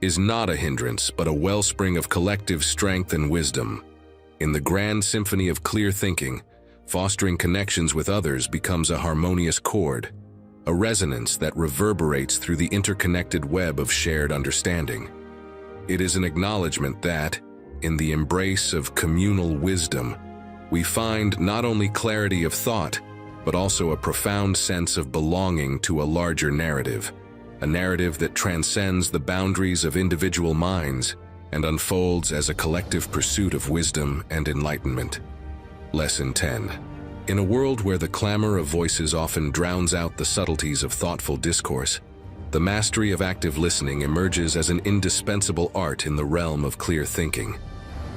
is not a hindrance, but a wellspring of collective strength and wisdom. In the grand symphony of clear thinking, fostering connections with others becomes a harmonious chord, a resonance that reverberates through the interconnected web of shared understanding. It is an acknowledgement that, in the embrace of communal wisdom, we find not only clarity of thought, but also a profound sense of belonging to a larger narrative, a narrative that transcends the boundaries of individual minds and unfolds as a collective pursuit of wisdom and enlightenment. Lesson 10. In a world where the clamor of voices often drowns out the subtleties of thoughtful discourse, the mastery of active listening emerges as an indispensable art in the realm of clear thinking.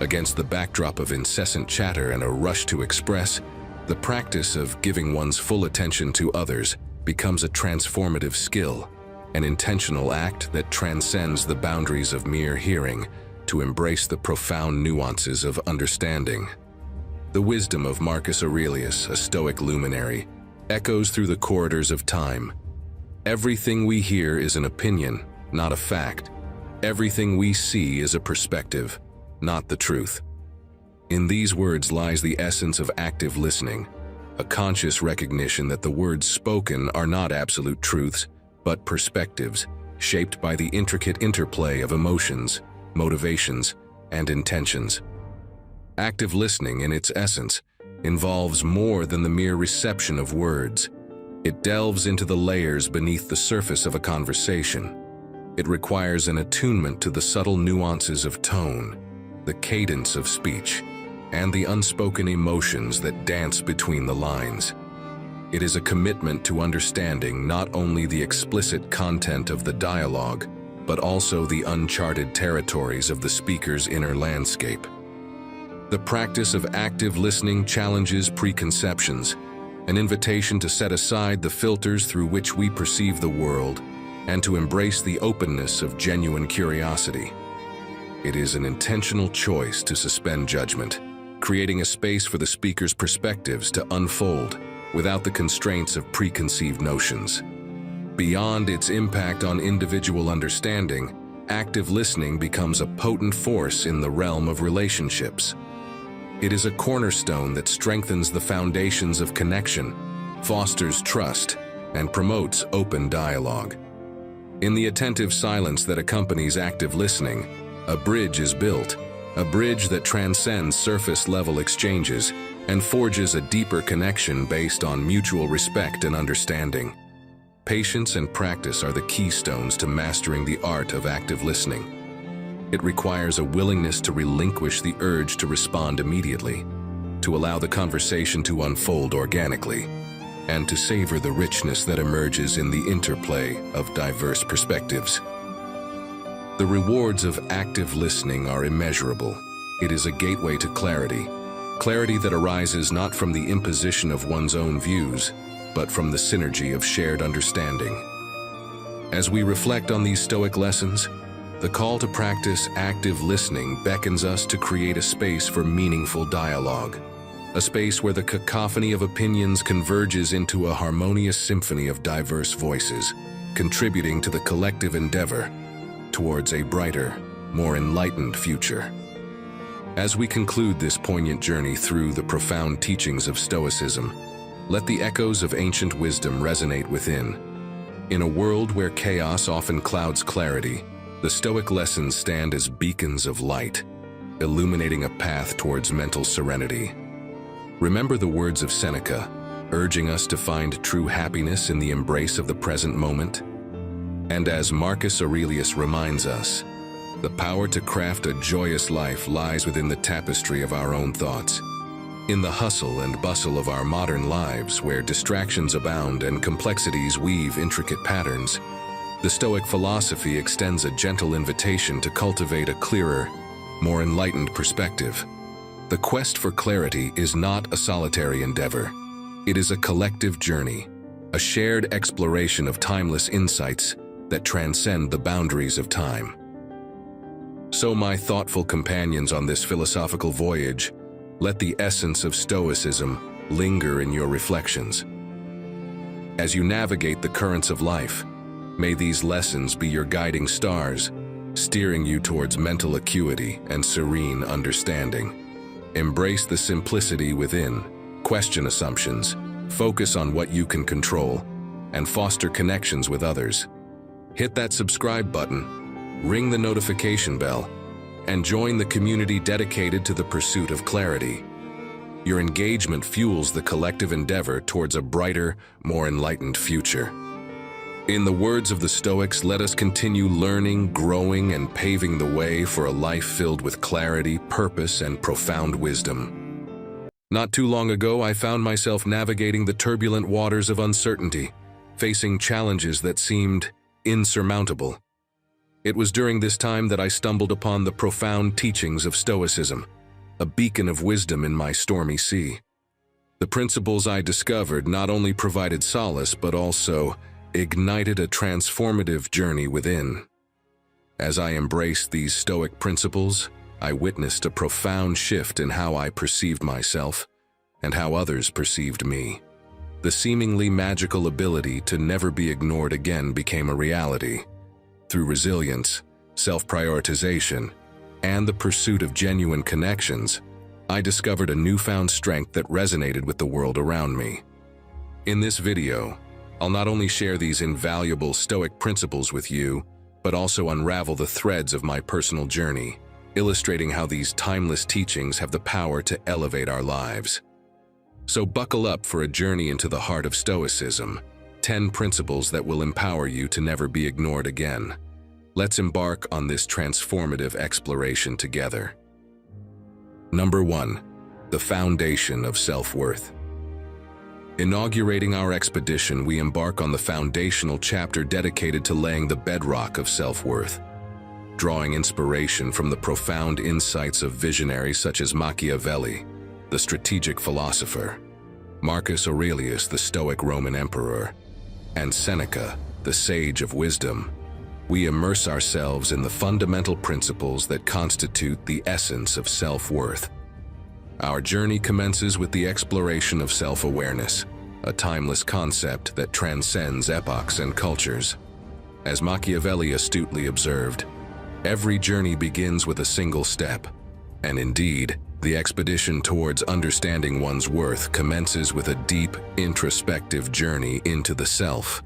Against the backdrop of incessant chatter and a rush to express, the practice of giving one's full attention to others becomes a transformative skill, an intentional act that transcends the boundaries of mere hearing to embrace the profound nuances of understanding. The wisdom of Marcus Aurelius, a Stoic luminary, echoes through the corridors of time. Everything we hear is an opinion, not a fact. Everything we see is a perspective, not the truth. In these words lies the essence of active listening, a conscious recognition that the words spoken are not absolute truths, but perspectives, shaped by the intricate interplay of emotions, motivations, and intentions. Active listening, in its essence, involves more than the mere reception of words. It delves into the layers beneath the surface of a conversation. It requires an attunement to the subtle nuances of tone, the cadence of speech, and the unspoken emotions that dance between the lines. It is a commitment to understanding not only the explicit content of the dialogue, but also the uncharted territories of the speaker's inner landscape. The practice of active listening challenges preconceptions, an invitation to set aside the filters through which we perceive the world and to embrace the openness of genuine curiosity. It is an intentional choice to suspend judgment, creating a space for the speaker's perspectives to unfold without the constraints of preconceived notions. Beyond its impact on individual understanding, active listening becomes a potent force in the realm of relationships. It is a cornerstone that strengthens the foundations of connection, fosters trust, and promotes open dialogue. In the attentive silence that accompanies active listening, a bridge is built, a bridge that transcends surface-level exchanges and forges a deeper connection based on mutual respect and understanding. Patience and practice are the keystones to mastering the art of active listening. It requires a willingness to relinquish the urge to respond immediately, to allow the conversation to unfold organically, and to savor the richness that emerges in the interplay of diverse perspectives. The rewards of active listening are immeasurable. It is a gateway to clarity, clarity that arises not from the imposition of one's own views, but from the synergy of shared understanding. As we reflect on these Stoic lessons, the call to practice active listening beckons us to create a space for meaningful dialogue, a space where the cacophony of opinions converges into a harmonious symphony of diverse voices, contributing to the collective endeavor towards a brighter, more enlightened future. As we conclude this poignant journey through the profound teachings of Stoicism, let the echoes of ancient wisdom resonate within. In a world where chaos often clouds clarity, the Stoic lessons stand as beacons of light, illuminating a path towards mental serenity. Remember the words of Seneca, urging us to find true happiness in the embrace of the present moment. And as Marcus Aurelius reminds us, the power to craft a joyous life lies within the tapestry of our own thoughts. In the hustle and bustle of our modern lives, where distractions abound and complexities weave intricate patterns, the Stoic philosophy extends a gentle invitation to cultivate a clearer, more enlightened perspective. The quest for clarity is not a solitary endeavor. It is a collective journey, a shared exploration of timeless insights that transcend the boundaries of time. So, my thoughtful companions on this philosophical voyage, let the essence of Stoicism linger in your reflections. As you navigate the currents of life, may these lessons be your guiding stars, steering you towards mental acuity and serene understanding. Embrace the simplicity within, question assumptions, focus on what you can control, and foster connections with others. Hit that subscribe button, ring the notification bell, and join the community dedicated to the pursuit of clarity. Your engagement fuels the collective endeavor towards a brighter, more enlightened future. In the words of the Stoics, let us continue learning, growing, and paving the way for a life filled with clarity, purpose, and profound wisdom. Not too long ago, I found myself navigating the turbulent waters of uncertainty, facing challenges that seemed insurmountable. It was during this time that I stumbled upon the profound teachings of Stoicism, a beacon of wisdom in my stormy sea. The principles I discovered not only provided solace, but also ignited a transformative journey within. As I embraced these Stoic principles, I witnessed a profound shift in how I perceived myself and how others perceived me. The seemingly magical ability to never be ignored again became a reality. Through resilience, self-prioritization, and the pursuit of genuine connections, I discovered a newfound strength that resonated with the world around me. In this video, I'll not only share these invaluable Stoic principles with you, but also unravel the threads of my personal journey, illustrating how these timeless teachings have the power to elevate our lives. So buckle up for a journey into the heart of Stoicism, 10 principles that will empower you to never be ignored again. Let's embark on this transformative exploration together. Number 1. The foundation of self-worth. Inaugurating our expedition, we embark on the foundational chapter dedicated to laying the bedrock of self-worth. Drawing inspiration from the profound insights of visionaries such as Machiavelli, the strategic philosopher, Marcus Aurelius, the Stoic Roman emperor, and Seneca, the sage of wisdom, we immerse ourselves in the fundamental principles that constitute the essence of self-worth. Our journey commences with the exploration of self-awareness, a timeless concept that transcends epochs and cultures. As Machiavelli astutely observed, every journey begins with a single step, and indeed, the expedition towards understanding one's worth commences with a deep, introspective journey into the self.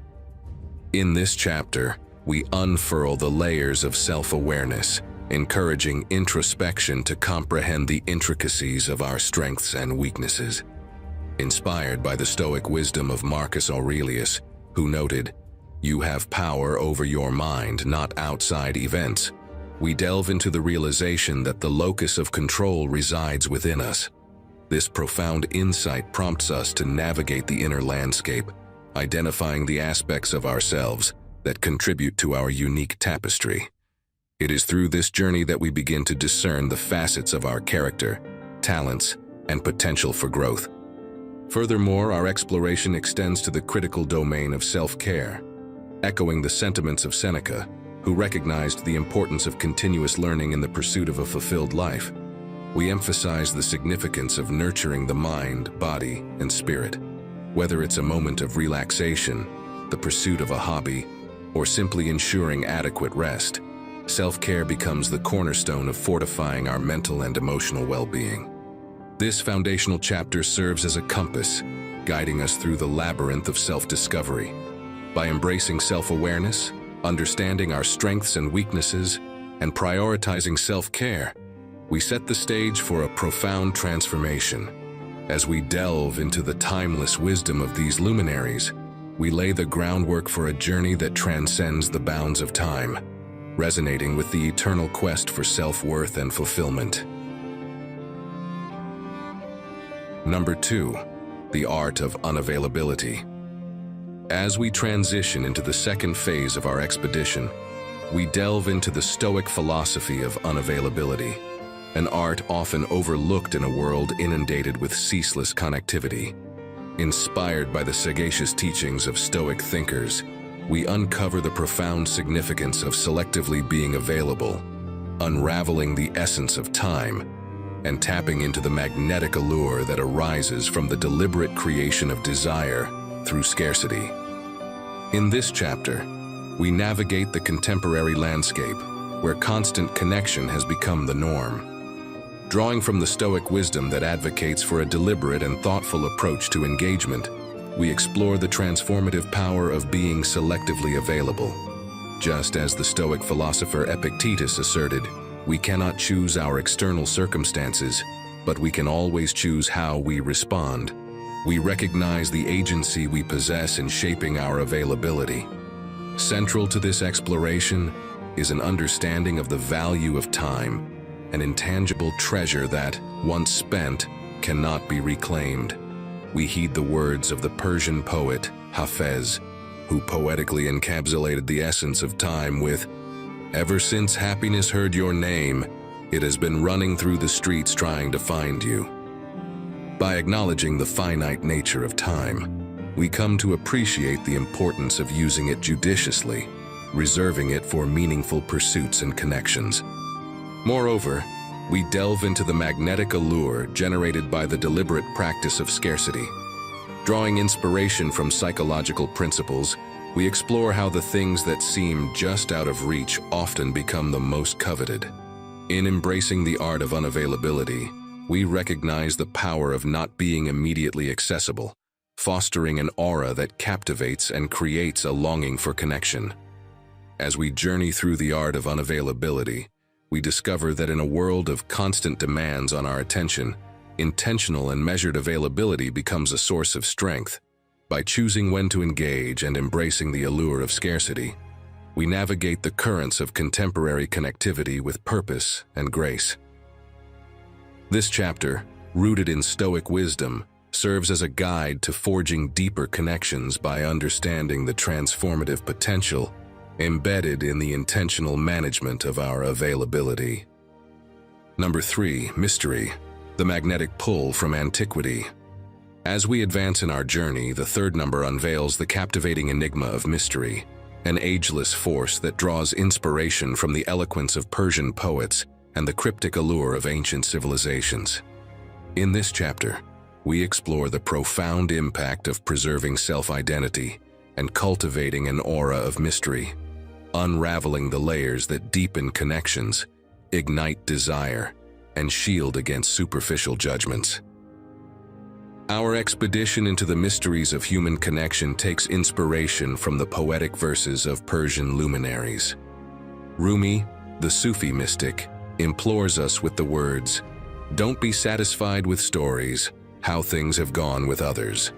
In this chapter, we unfurl the layers of self-awareness, encouraging introspection to comprehend the intricacies of our strengths and weaknesses. Inspired by the Stoic wisdom of Marcus Aurelius, who noted, "You have power over your mind, not outside events," we delve into the realization that the locus of control resides within us. This profound insight prompts us to navigate the inner landscape, identifying the aspects of ourselves that contribute to our unique tapestry. It is through this journey that we begin to discern the facets of our character, talents, and potential for growth. Furthermore, our exploration extends to the critical domain of self-care, echoing the sentiments of Seneca, who recognized the importance of continuous learning in the pursuit of a fulfilled life. We emphasize the significance of nurturing the mind, body, and spirit. Whether it's a moment of relaxation, the pursuit of a hobby, or simply ensuring adequate rest, self-care becomes the cornerstone of fortifying our mental and emotional well-being. This foundational chapter serves as a compass, guiding us through the labyrinth of self-discovery. By embracing self-awareness, understanding our strengths and weaknesses, and prioritizing self-care, we set the stage for a profound transformation. As we delve into the timeless wisdom of these luminaries, we lay the groundwork for a journey that transcends the bounds of time, resonating with the eternal quest for self-worth and fulfillment. Number 2, the art of unavailability. As we transition into the second phase of our expedition, we delve into the Stoic philosophy of unavailability, an art often overlooked in a world inundated with ceaseless connectivity. Inspired by the sagacious teachings of Stoic thinkers, we uncover the profound significance of selectively being available, unraveling the essence of time, and tapping into the magnetic allure that arises from the deliberate creation of desire through scarcity. In this chapter, we navigate the contemporary landscape where constant connection has become the norm. Drawing from the Stoic wisdom that advocates for a deliberate and thoughtful approach to engagement, we explore the transformative power of being selectively available. Just as the Stoic philosopher Epictetus asserted, we cannot choose our external circumstances, but we can always choose how we respond. We recognize the agency we possess in shaping our availability. Central to this exploration is an understanding of the value of time, an intangible treasure that, once spent, cannot be reclaimed. We heed the words of the Persian poet Hafez, who poetically encapsulated the essence of time with, "Ever since happiness heard your name, it has been running through the streets trying to find you." By acknowledging the finite nature of time, we come to appreciate the importance of using it judiciously, reserving it for meaningful pursuits and connections. Moreover, we delve into the magnetic allure generated by the deliberate practice of scarcity. Drawing inspiration from psychological principles, we explore how the things that seem just out of reach often become the most coveted. In embracing the art of unavailability, we recognize the power of not being immediately accessible, fostering an aura that captivates and creates a longing for connection. As we journey through the art of unavailability, we discover that in a world of constant demands on our attention, intentional and measured availability becomes a source of strength. By choosing when to engage and embracing the allure of scarcity, we navigate the currents of contemporary connectivity with purpose and grace. This chapter, rooted in Stoic wisdom, serves as a guide to forging deeper connections by understanding the transformative potential embedded in the intentional management of our availability. Number 3, mystery, the magnetic pull from antiquity. As we advance in our journey, the third number unveils the captivating enigma of mystery, an ageless force that draws inspiration from the eloquence of Persian poets and the cryptic allure of ancient civilizations. In this chapter, we explore the profound impact of preserving self-identity and cultivating an aura of mystery, unraveling the layers that deepen connections, ignite desire, and shield against superficial judgments. Our expedition into the mysteries of human connection takes inspiration from the poetic verses of Persian luminaries. Rumi, the Sufi mystic, implores us with the words, "Don't be satisfied with stories, how things have gone with others.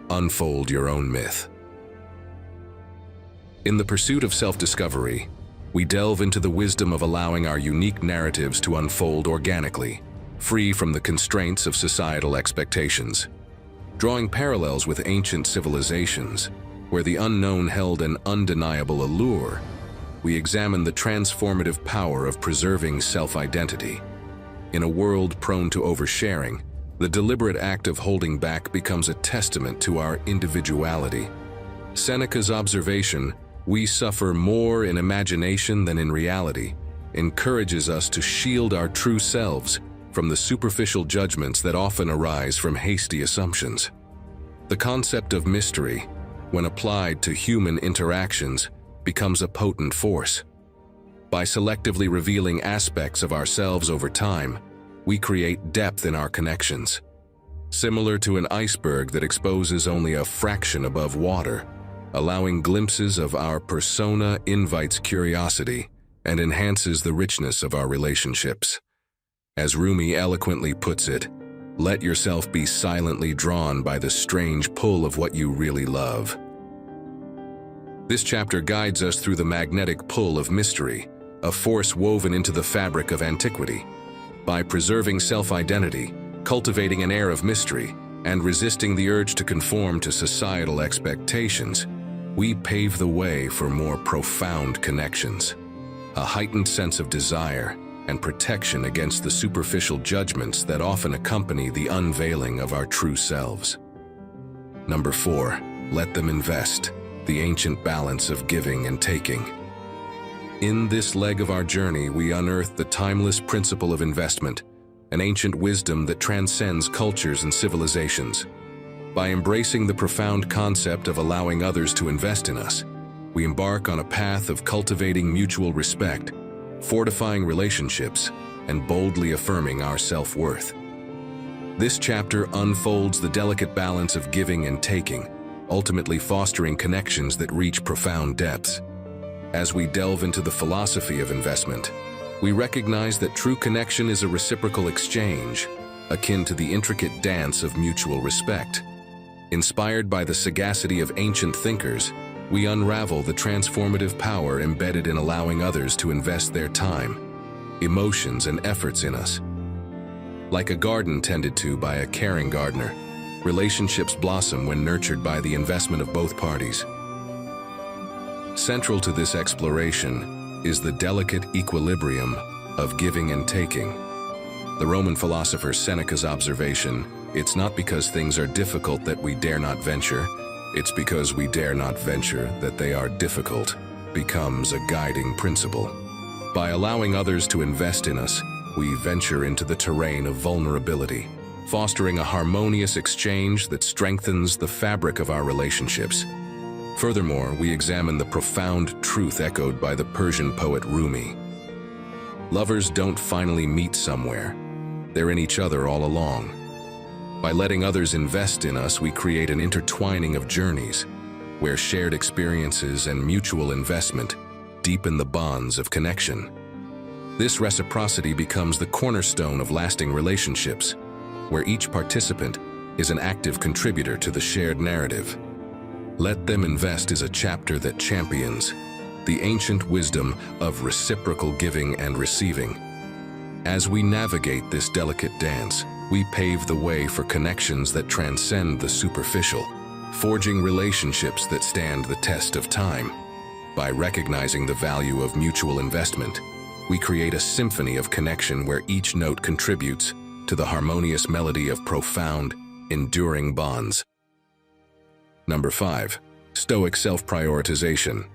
Unfold your own myth." In the pursuit of self-discovery, we delve into the wisdom of allowing our unique narratives to unfold organically, free from the constraints of societal expectations. Drawing parallels with ancient civilizations, where the unknown held an undeniable allure, we examine the transformative power of preserving self-identity. In a world prone to oversharing, the deliberate act of holding back becomes a testament to our individuality. Seneca's observation, "We suffer more in imagination than in reality," encourages us to shield our true selves from the superficial judgments that often arise from hasty assumptions. The concept of mystery, when applied to human interactions, becomes a potent force. By selectively revealing aspects of ourselves over time, we create depth in our connections. Similar to an iceberg that exposes only a fraction above water, allowing glimpses of our persona invites curiosity and enhances the richness of our relationships. As Rumi eloquently puts it, Let yourself be silently drawn by the strange pull of what you really love. This chapter guides us through the magnetic pull of mystery, a force woven into the fabric of antiquity. By preserving self-identity, cultivating an air of mystery, and resisting the urge to conform to societal expectations, we pave the way for more profound connections, a heightened sense of desire, and protection against the superficial judgments that often accompany the unveiling of our true selves. Number 4, let them invest, the ancient balance of giving and taking. In this leg of our journey, we unearth the timeless principle of investment, an ancient wisdom that transcends cultures and civilizations. By embracing the profound concept of allowing others to invest in us, we embark on a path of cultivating mutual respect, fortifying relationships, and boldly affirming our self-worth. This chapter unfolds the delicate balance of giving and taking, ultimately fostering connections that reach profound depths. As we delve into the philosophy of investment, we recognize that true connection is a reciprocal exchange, akin to the intricate dance of mutual respect. Inspired by the sagacity of ancient thinkers, we unravel the transformative power embedded in allowing others to invest their time, emotions, and efforts in us. Like a garden tended to by a caring gardener, relationships blossom when nurtured by the investment of both parties. Central to this exploration is the delicate equilibrium of giving and taking. The Roman philosopher Seneca's observation, "It's not because things are difficult that we dare not venture, it's because we dare not venture that they are difficult," becomes a guiding principle. By allowing others to invest in us, we venture into the terrain of vulnerability, fostering a harmonious exchange that strengthens the fabric of our relationships. Furthermore, we examine the profound truth echoed by the Persian poet Rumi. Lovers don't finally meet somewhere. They're in each other all along. By letting others invest in us, we create an intertwining of journeys, where shared experiences and mutual investment deepen the bonds of connection. This reciprocity becomes the cornerstone of lasting relationships, where each participant is an active contributor to the shared narrative. Let Them Invest is a chapter that champions the ancient wisdom of reciprocal giving and receiving. As we navigate this delicate dance, we pave the way for connections that transcend the superficial, forging relationships that stand the test of time. By recognizing the value of mutual investment, we create a symphony of connection where each note contributes to the harmonious melody of profound, enduring bonds. Number 5, Stoic self-prioritization.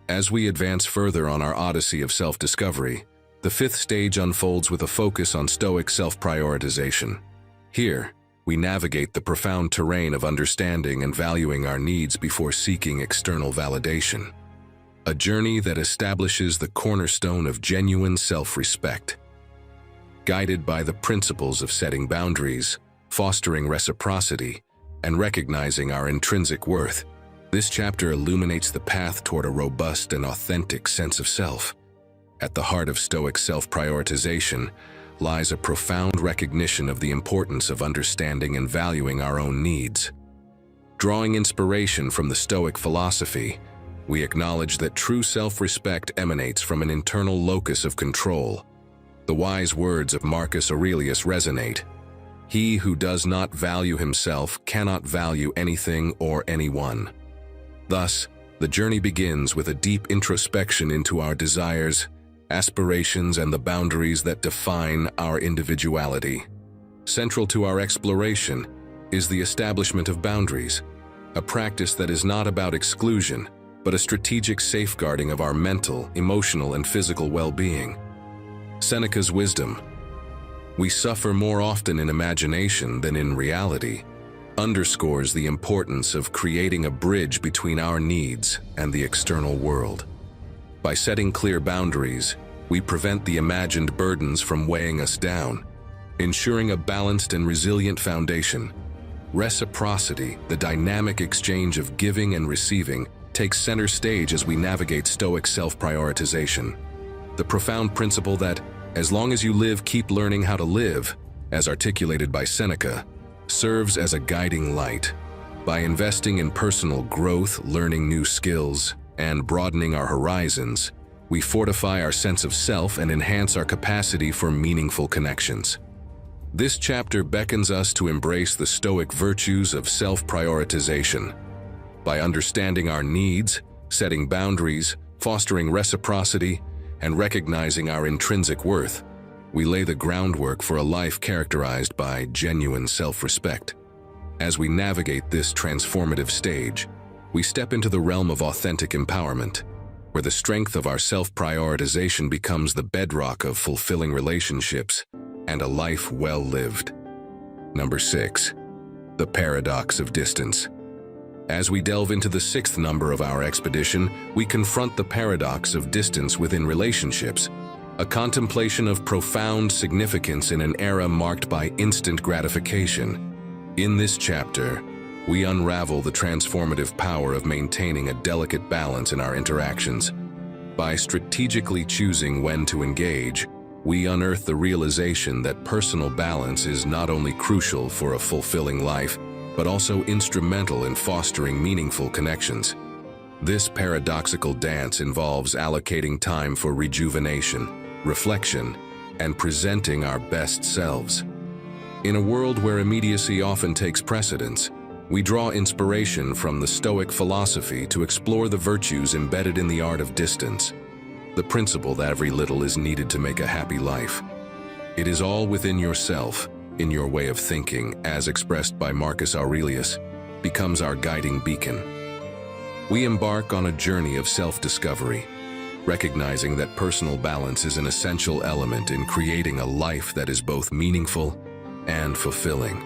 As we advance further on our odyssey of self-discovery, the 5th stage unfolds with a focus on Stoic self-prioritization. Here, we navigate the profound terrain of understanding and valuing our needs before seeking external validation. A journey that establishes the cornerstone of genuine self-respect. Guided by the principles of setting boundaries, fostering reciprocity, and recognizing our intrinsic worth, this chapter illuminates the path toward a robust and authentic sense of self. At the heart of Stoic self-prioritization lies a profound recognition of the importance of understanding and valuing our own needs. Drawing inspiration from the Stoic philosophy, we acknowledge that true self-respect emanates from an internal locus of control. The wise words of Marcus Aurelius resonate. He who does not value himself cannot value anything or anyone. Thus, the journey begins with a deep introspection into our desires, aspirations, and the boundaries that define our individuality. Central to our exploration is the establishment of boundaries, a practice that is not about exclusion, but a strategic safeguarding of our mental, emotional, and physical well-being. Seneca's wisdom, "We suffer more often in imagination than in reality," underscores the importance of creating a bridge between our needs and the external world. By setting clear boundaries, we prevent the imagined burdens from weighing us down, ensuring a balanced and resilient foundation. Reciprocity, the dynamic exchange of giving and receiving, takes center stage as we navigate Stoic self-prioritization. The profound principle that, as long as you live, keep learning how to live, as articulated by Seneca, serves as a guiding light. By investing in personal growth, learning new skills, and broadening our horizons, we fortify our sense of self and enhance our capacity for meaningful connections. This chapter beckons us to embrace the Stoic virtues of self-prioritization. By understanding our needs, setting boundaries, fostering reciprocity, and recognizing our intrinsic worth, we lay the groundwork for a life characterized by genuine self-respect. As we navigate this transformative stage, we step into the realm of authentic empowerment, where the strength of our self-prioritization becomes the bedrock of fulfilling relationships and a life well lived. Number 6. The paradox of distance. As we delve into the 6th number of our expedition, we confront the paradox of distance within relationships, a contemplation of profound significance in an era marked by instant gratification. In this chapter, we unravel the transformative power of maintaining a delicate balance in our interactions. By strategically choosing when to engage, we unearth the realization that personal balance is not only crucial for a fulfilling life, but also instrumental in fostering meaningful connections. This paradoxical dance involves allocating time for rejuvenation, reflection, and presenting our best selves. In a world where immediacy often takes precedence, we draw inspiration from the Stoic philosophy to explore the virtues embedded in the art of distance, the principle that every little is needed to make a happy life. It is all within yourself, in your way of thinking, as expressed by Marcus Aurelius, becomes our guiding beacon. We embark on a journey of self-discovery, recognizing that personal balance is an essential element in creating a life that is both meaningful and fulfilling.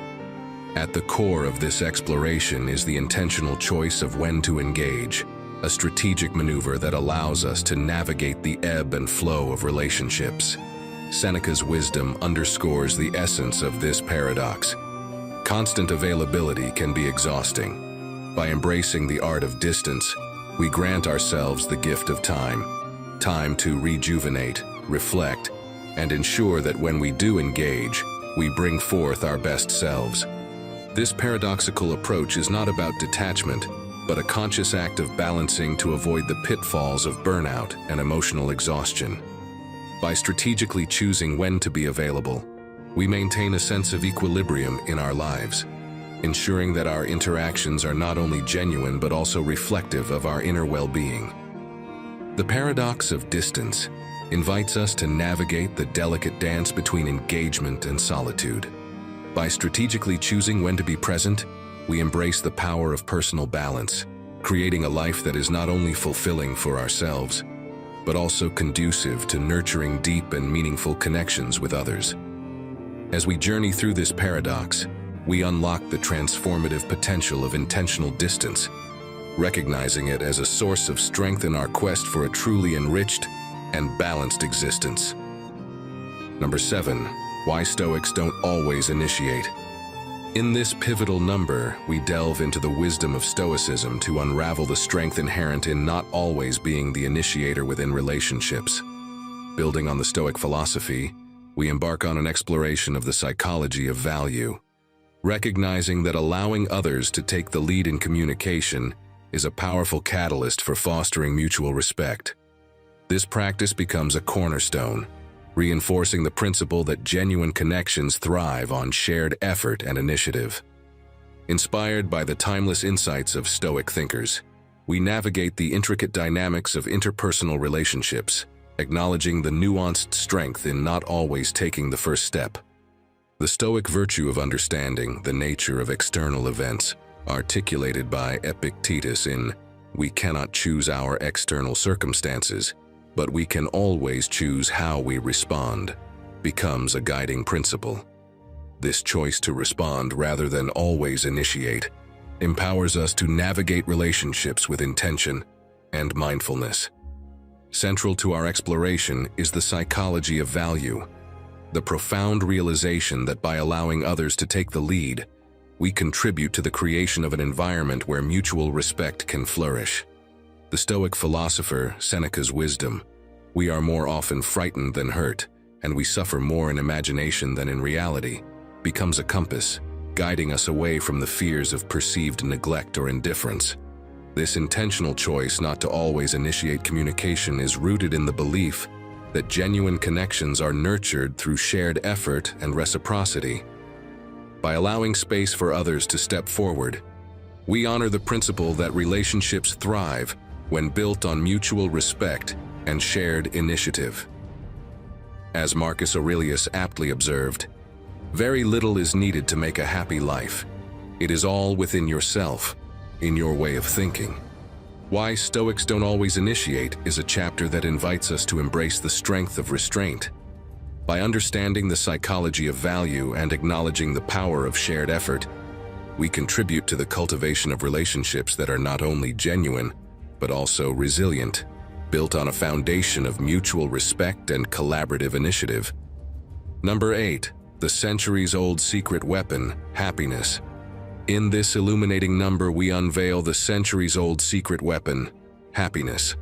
At the core of this exploration is the intentional choice of when to engage, a strategic maneuver that allows us to navigate the ebb and flow of relationships. Seneca's wisdom underscores the essence of this paradox. Constant availability can be exhausting. By embracing the art of distance, we grant ourselves the gift of time to rejuvenate, reflect, and ensure that when we do engage, we bring forth our best selves. This paradoxical approach is not about detachment, but a conscious act of balancing to avoid the pitfalls of burnout and emotional exhaustion. By strategically choosing when to be available, we maintain a sense of equilibrium in our lives, ensuring that our interactions are not only genuine but also reflective of our inner well-being. The paradox of distance invites us to navigate the delicate dance between engagement and solitude. By strategically choosing when to be present, we embrace the power of personal balance, creating a life that is not only fulfilling for ourselves, but also conducive to nurturing deep and meaningful connections with others. As we journey through this paradox, we unlock the transformative potential of intentional distance, recognizing it as a source of strength in our quest for a truly enriched and balanced existence. Number 7. Why Stoics don't always initiate. In this pivotal number, we delve into the wisdom of Stoicism to unravel the strength inherent in not always being the initiator within relationships. Building on the Stoic philosophy, we embark on an exploration of the psychology of value, recognizing that allowing others to take the lead in communication is a powerful catalyst for fostering mutual respect. This practice becomes a cornerstone, reinforcing the principle that genuine connections thrive on shared effort and initiative. Inspired by the timeless insights of Stoic thinkers, we navigate the intricate dynamics of interpersonal relationships, acknowledging the nuanced strength in not always taking the first step. The Stoic virtue of understanding the nature of external events, articulated by Epictetus in "We cannot choose our external circumstances, but we can always choose how we respond," becomes a guiding principle. This choice to respond rather than always initiate empowers us to navigate relationships with intention and mindfulness. Central to our exploration is the psychology of value, the profound realization that by allowing others to take the lead, we contribute to the creation of an environment where mutual respect can flourish. The Stoic philosopher Seneca's wisdom: "We are more often frightened than hurt, and we suffer more in imagination than in reality," becomes a compass, guiding us away from the fears of perceived neglect or indifference. This intentional choice not to always initiate communication is rooted in the belief that genuine connections are nurtured through shared effort and reciprocity. By allowing space for others to step forward, we honor the principle that relationships thrive when built on mutual respect and shared initiative. As Marcus Aurelius aptly observed, very little is needed to make a happy life. It is all within yourself, in your way of thinking. Why Stoics don't always initiate is a chapter that invites us to embrace the strength of restraint. By understanding the psychology of value and acknowledging the power of shared effort, we contribute to the cultivation of relationships that are not only genuine, but also resilient, built on a foundation of mutual respect and collaborative initiative. Number 8. The centuries-old secret weapon, happiness. In this illuminating number, we unveil the centuries-old secret weapon, happiness.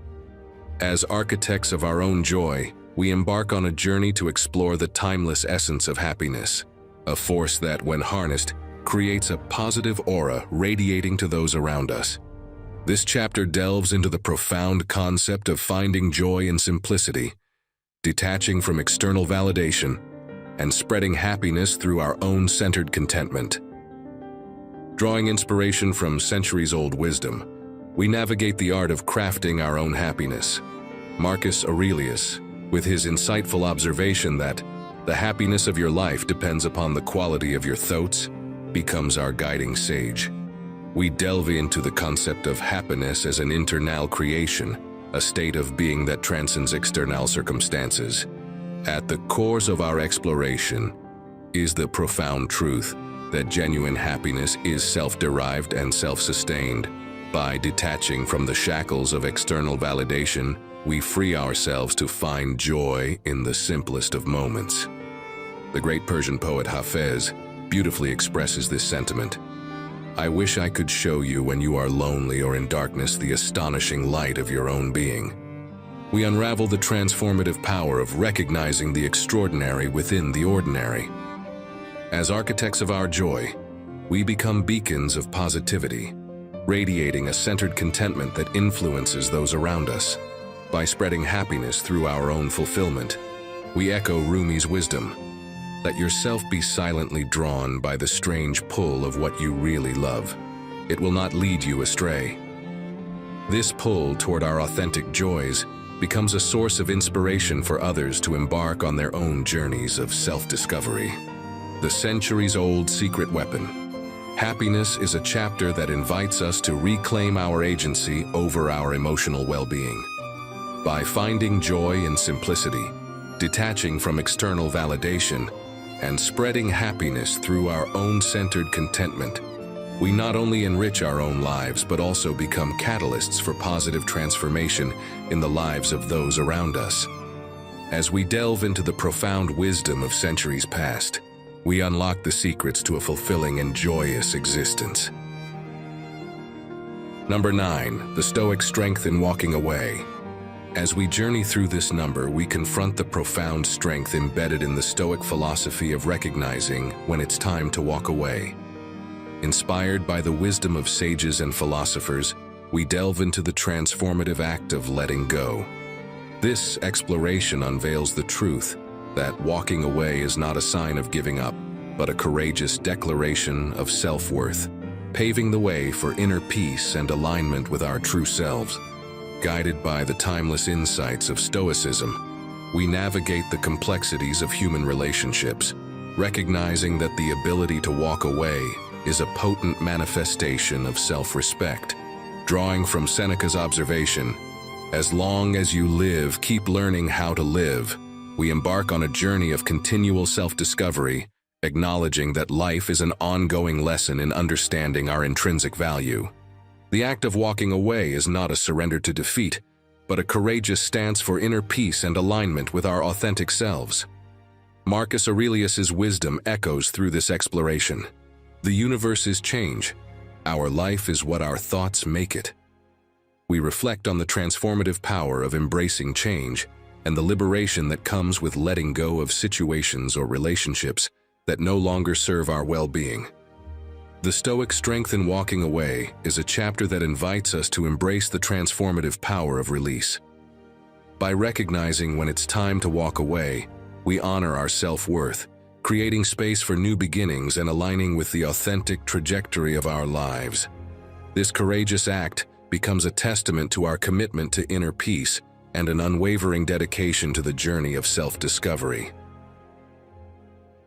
As architects of our own joy, we embark on a journey to explore the timeless essence of happiness, a force that, when harnessed, creates a positive aura radiating to those around us. This chapter delves into the profound concept of finding joy in simplicity, detaching from external validation, and spreading happiness through our own centered contentment. Drawing inspiration from centuries-old wisdom, we navigate the art of crafting our own happiness. Marcus Aurelius, with his insightful observation that the happiness of your life depends upon the quality of your thoughts, becomes our guiding sage. We delve into the concept of happiness as an internal creation, a state of being that transcends external circumstances. At the core of our exploration is the profound truth that genuine happiness is self-derived and self-sustained. By detaching from the shackles of external validation, we free ourselves to find joy in the simplest of moments. The great Persian poet Hafez beautifully expresses this sentiment. I wish I could show you when you are lonely or in darkness the astonishing light of your own being. We unravel the transformative power of recognizing the extraordinary within the ordinary. As architects of our joy, we become beacons of positivity, radiating a centered contentment that influences those around us. By spreading happiness through our own fulfillment, we echo Rumi's wisdom. Let yourself be silently drawn by the strange pull of what you really love. It will not lead you astray. This pull toward our authentic joys becomes a source of inspiration for others to embark on their own journeys of self-discovery. The centuries-old secret weapon. Happiness is a chapter that invites us to reclaim our agency over our emotional well-being. By finding joy in simplicity, detaching from external validation, and spreading happiness through our own centered contentment, we not only enrich our own lives but also become catalysts for positive transformation in the lives of those around us. As we delve into the profound wisdom of centuries past, we unlock the secrets to a fulfilling and joyous existence. Number 9. The Stoic strength in walking away. As we journey through this number, we confront the profound strength embedded in the Stoic philosophy of recognizing when it's time to walk away. Inspired by the wisdom of sages and philosophers, we delve into the transformative act of letting go. This exploration unveils the truth that walking away is not a sign of giving up, but a courageous declaration of self-worth, paving the way for inner peace and alignment with our true selves. Guided by the timeless insights of Stoicism, we navigate the complexities of human relationships, recognizing that the ability to walk away is a potent manifestation of self-respect. Drawing from Seneca's observation, "As long as you live, keep learning how to live," we embark on a journey of continual self-discovery, acknowledging that life is an ongoing lesson in understanding our intrinsic value. The act of walking away is not a surrender to defeat, but a courageous stance for inner peace and alignment with our authentic selves. Marcus Aurelius's wisdom echoes through this exploration. The universe is change. Our life is what our thoughts make it. We reflect on the transformative power of embracing change and the liberation that comes with letting go of situations or relationships that no longer serve our well-being. The Stoic Strength in Walking Away is a chapter that invites us to embrace the transformative power of release. By recognizing when it's time to walk away, we honor our self-worth, creating space for new beginnings and aligning with the authentic trajectory of our lives. This courageous act becomes a testament to our commitment to inner peace and an unwavering dedication to the journey of self-discovery.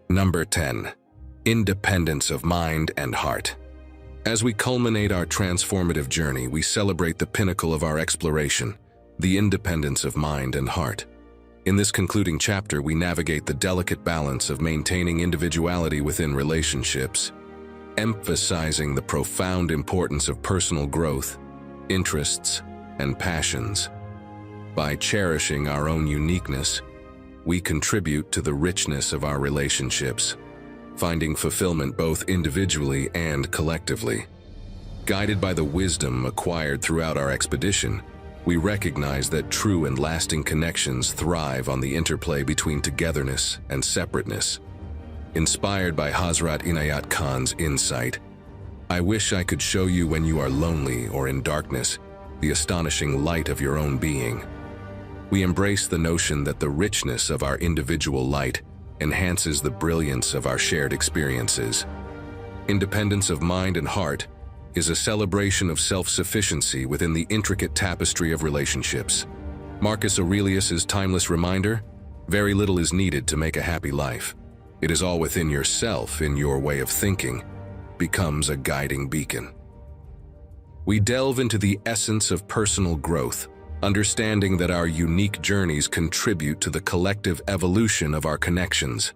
Number 10. Independence of mind and heart. As we culminate our transformative journey, we celebrate the pinnacle of our exploration, the independence of mind and heart. In this concluding chapter, we navigate the delicate balance of maintaining individuality within relationships, emphasizing the profound importance of personal growth, interests, and passions. By cherishing our own uniqueness, we contribute to the richness of our relationships, finding fulfillment both individually and collectively. Guided by the wisdom acquired throughout our expedition, we recognize that true and lasting connections thrive on the interplay between togetherness and separateness. Inspired by Hazrat Inayat Khan's insight, "I wish I could show you when you are lonely or in darkness, the astonishing light of your own being." We embrace the notion that the richness of our individual light enhances the brilliance of our shared experiences. Independence of mind and heart is a celebration of self-sufficiency within the intricate tapestry of relationships. Marcus Aurelius's timeless reminder, "Very little is needed to make a happy life. It is all within yourself, in your way of thinking," becomes a guiding beacon. We delve into the essence of personal growth, understanding that our unique journeys contribute to the collective evolution of our connections.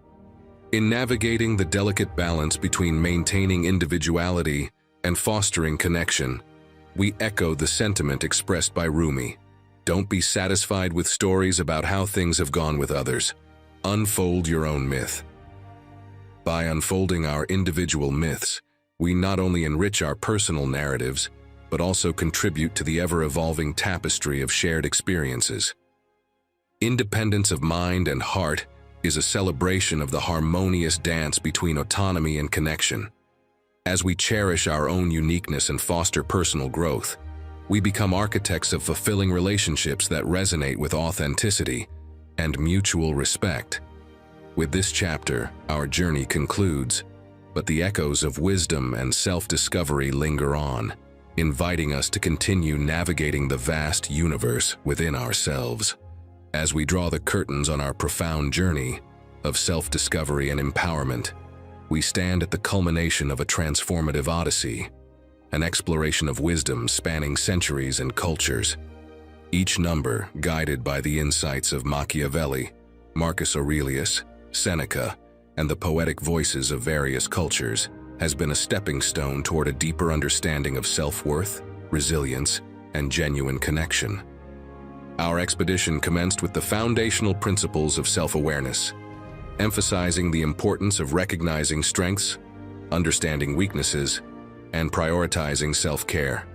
In navigating the delicate balance between maintaining individuality and fostering connection, we echo the sentiment expressed by Rumi, "Don't be satisfied with stories about how things have gone with others. Unfold your own myth." By unfolding our individual myths, we not only enrich our personal narratives, but also contribute to the ever-evolving tapestry of shared experiences. Independence of mind and heart is a celebration of the harmonious dance between autonomy and connection. As we cherish our own uniqueness and foster personal growth, we become architects of fulfilling relationships that resonate with authenticity and mutual respect. With this chapter, our journey concludes, but the echoes of wisdom and self-discovery linger on, inviting us to continue navigating the vast universe within ourselves. As we draw the curtains on our profound journey of self-discovery and empowerment, we stand at the culmination of a transformative odyssey, an exploration of wisdom spanning centuries and cultures. Each number, guided by the insights of Machiavelli, Marcus Aurelius, Seneca, and the poetic voices of various cultures, has been a stepping stone toward a deeper understanding of self-worth, resilience, and genuine connection. Our expedition commenced with the foundational principles of self-awareness, emphasizing the importance of recognizing strengths, understanding weaknesses, and prioritizing self-care.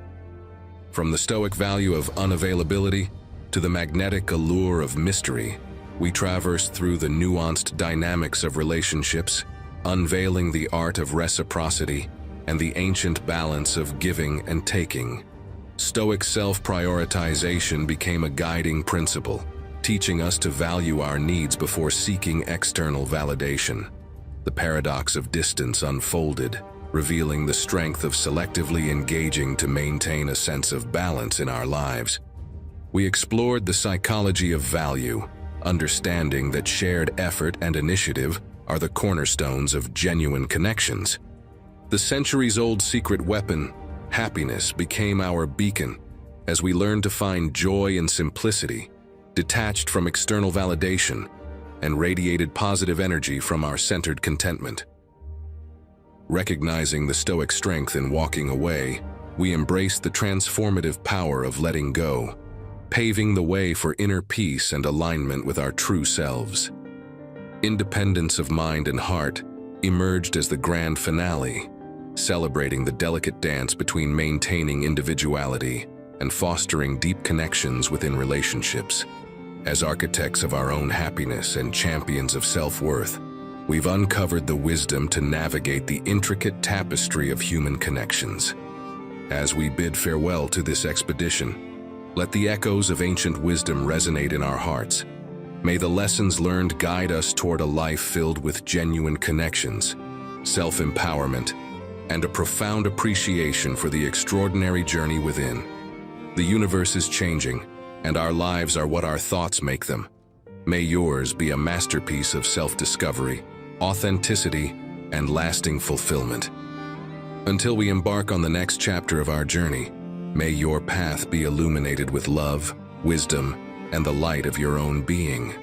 From the Stoic value of unavailability to the magnetic allure of mystery, we traversed through the nuanced dynamics of relationships, unveiling the art of reciprocity and the ancient balance of giving and taking. Stoic self-prioritization became a guiding principle, teaching us to value our needs before seeking external validation. The paradox of distance unfolded, revealing the strength of selectively engaging to maintain a sense of balance in our lives. We explored the psychology of value, understanding that shared effort and initiative are the cornerstones of genuine connections. The centuries-old secret weapon, happiness, became our beacon as we learned to find joy in simplicity, detached from external validation, and radiated positive energy from our centered contentment. Recognizing the Stoic strength in walking away, we embraced the transformative power of letting go, paving the way for inner peace and alignment with our true selves. Independence of mind and heart emerged as the grand finale, celebrating the delicate dance between maintaining individuality and fostering deep connections within relationships. As architects of our own happiness and champions of self-worth, We've uncovered the wisdom to navigate the intricate tapestry of human connections. As we bid farewell to this expedition, let the echoes of ancient wisdom resonate in our hearts. May the lessons learned guide us toward a life filled with genuine connections, self-empowerment, and a profound appreciation for the extraordinary journey within. The universe is changing, and our lives are what our thoughts make them. May yours be a masterpiece of self-discovery, authenticity, and lasting fulfillment. Until we embark on the next chapter of our journey, may your path be illuminated with love, wisdom, and the light of your own being.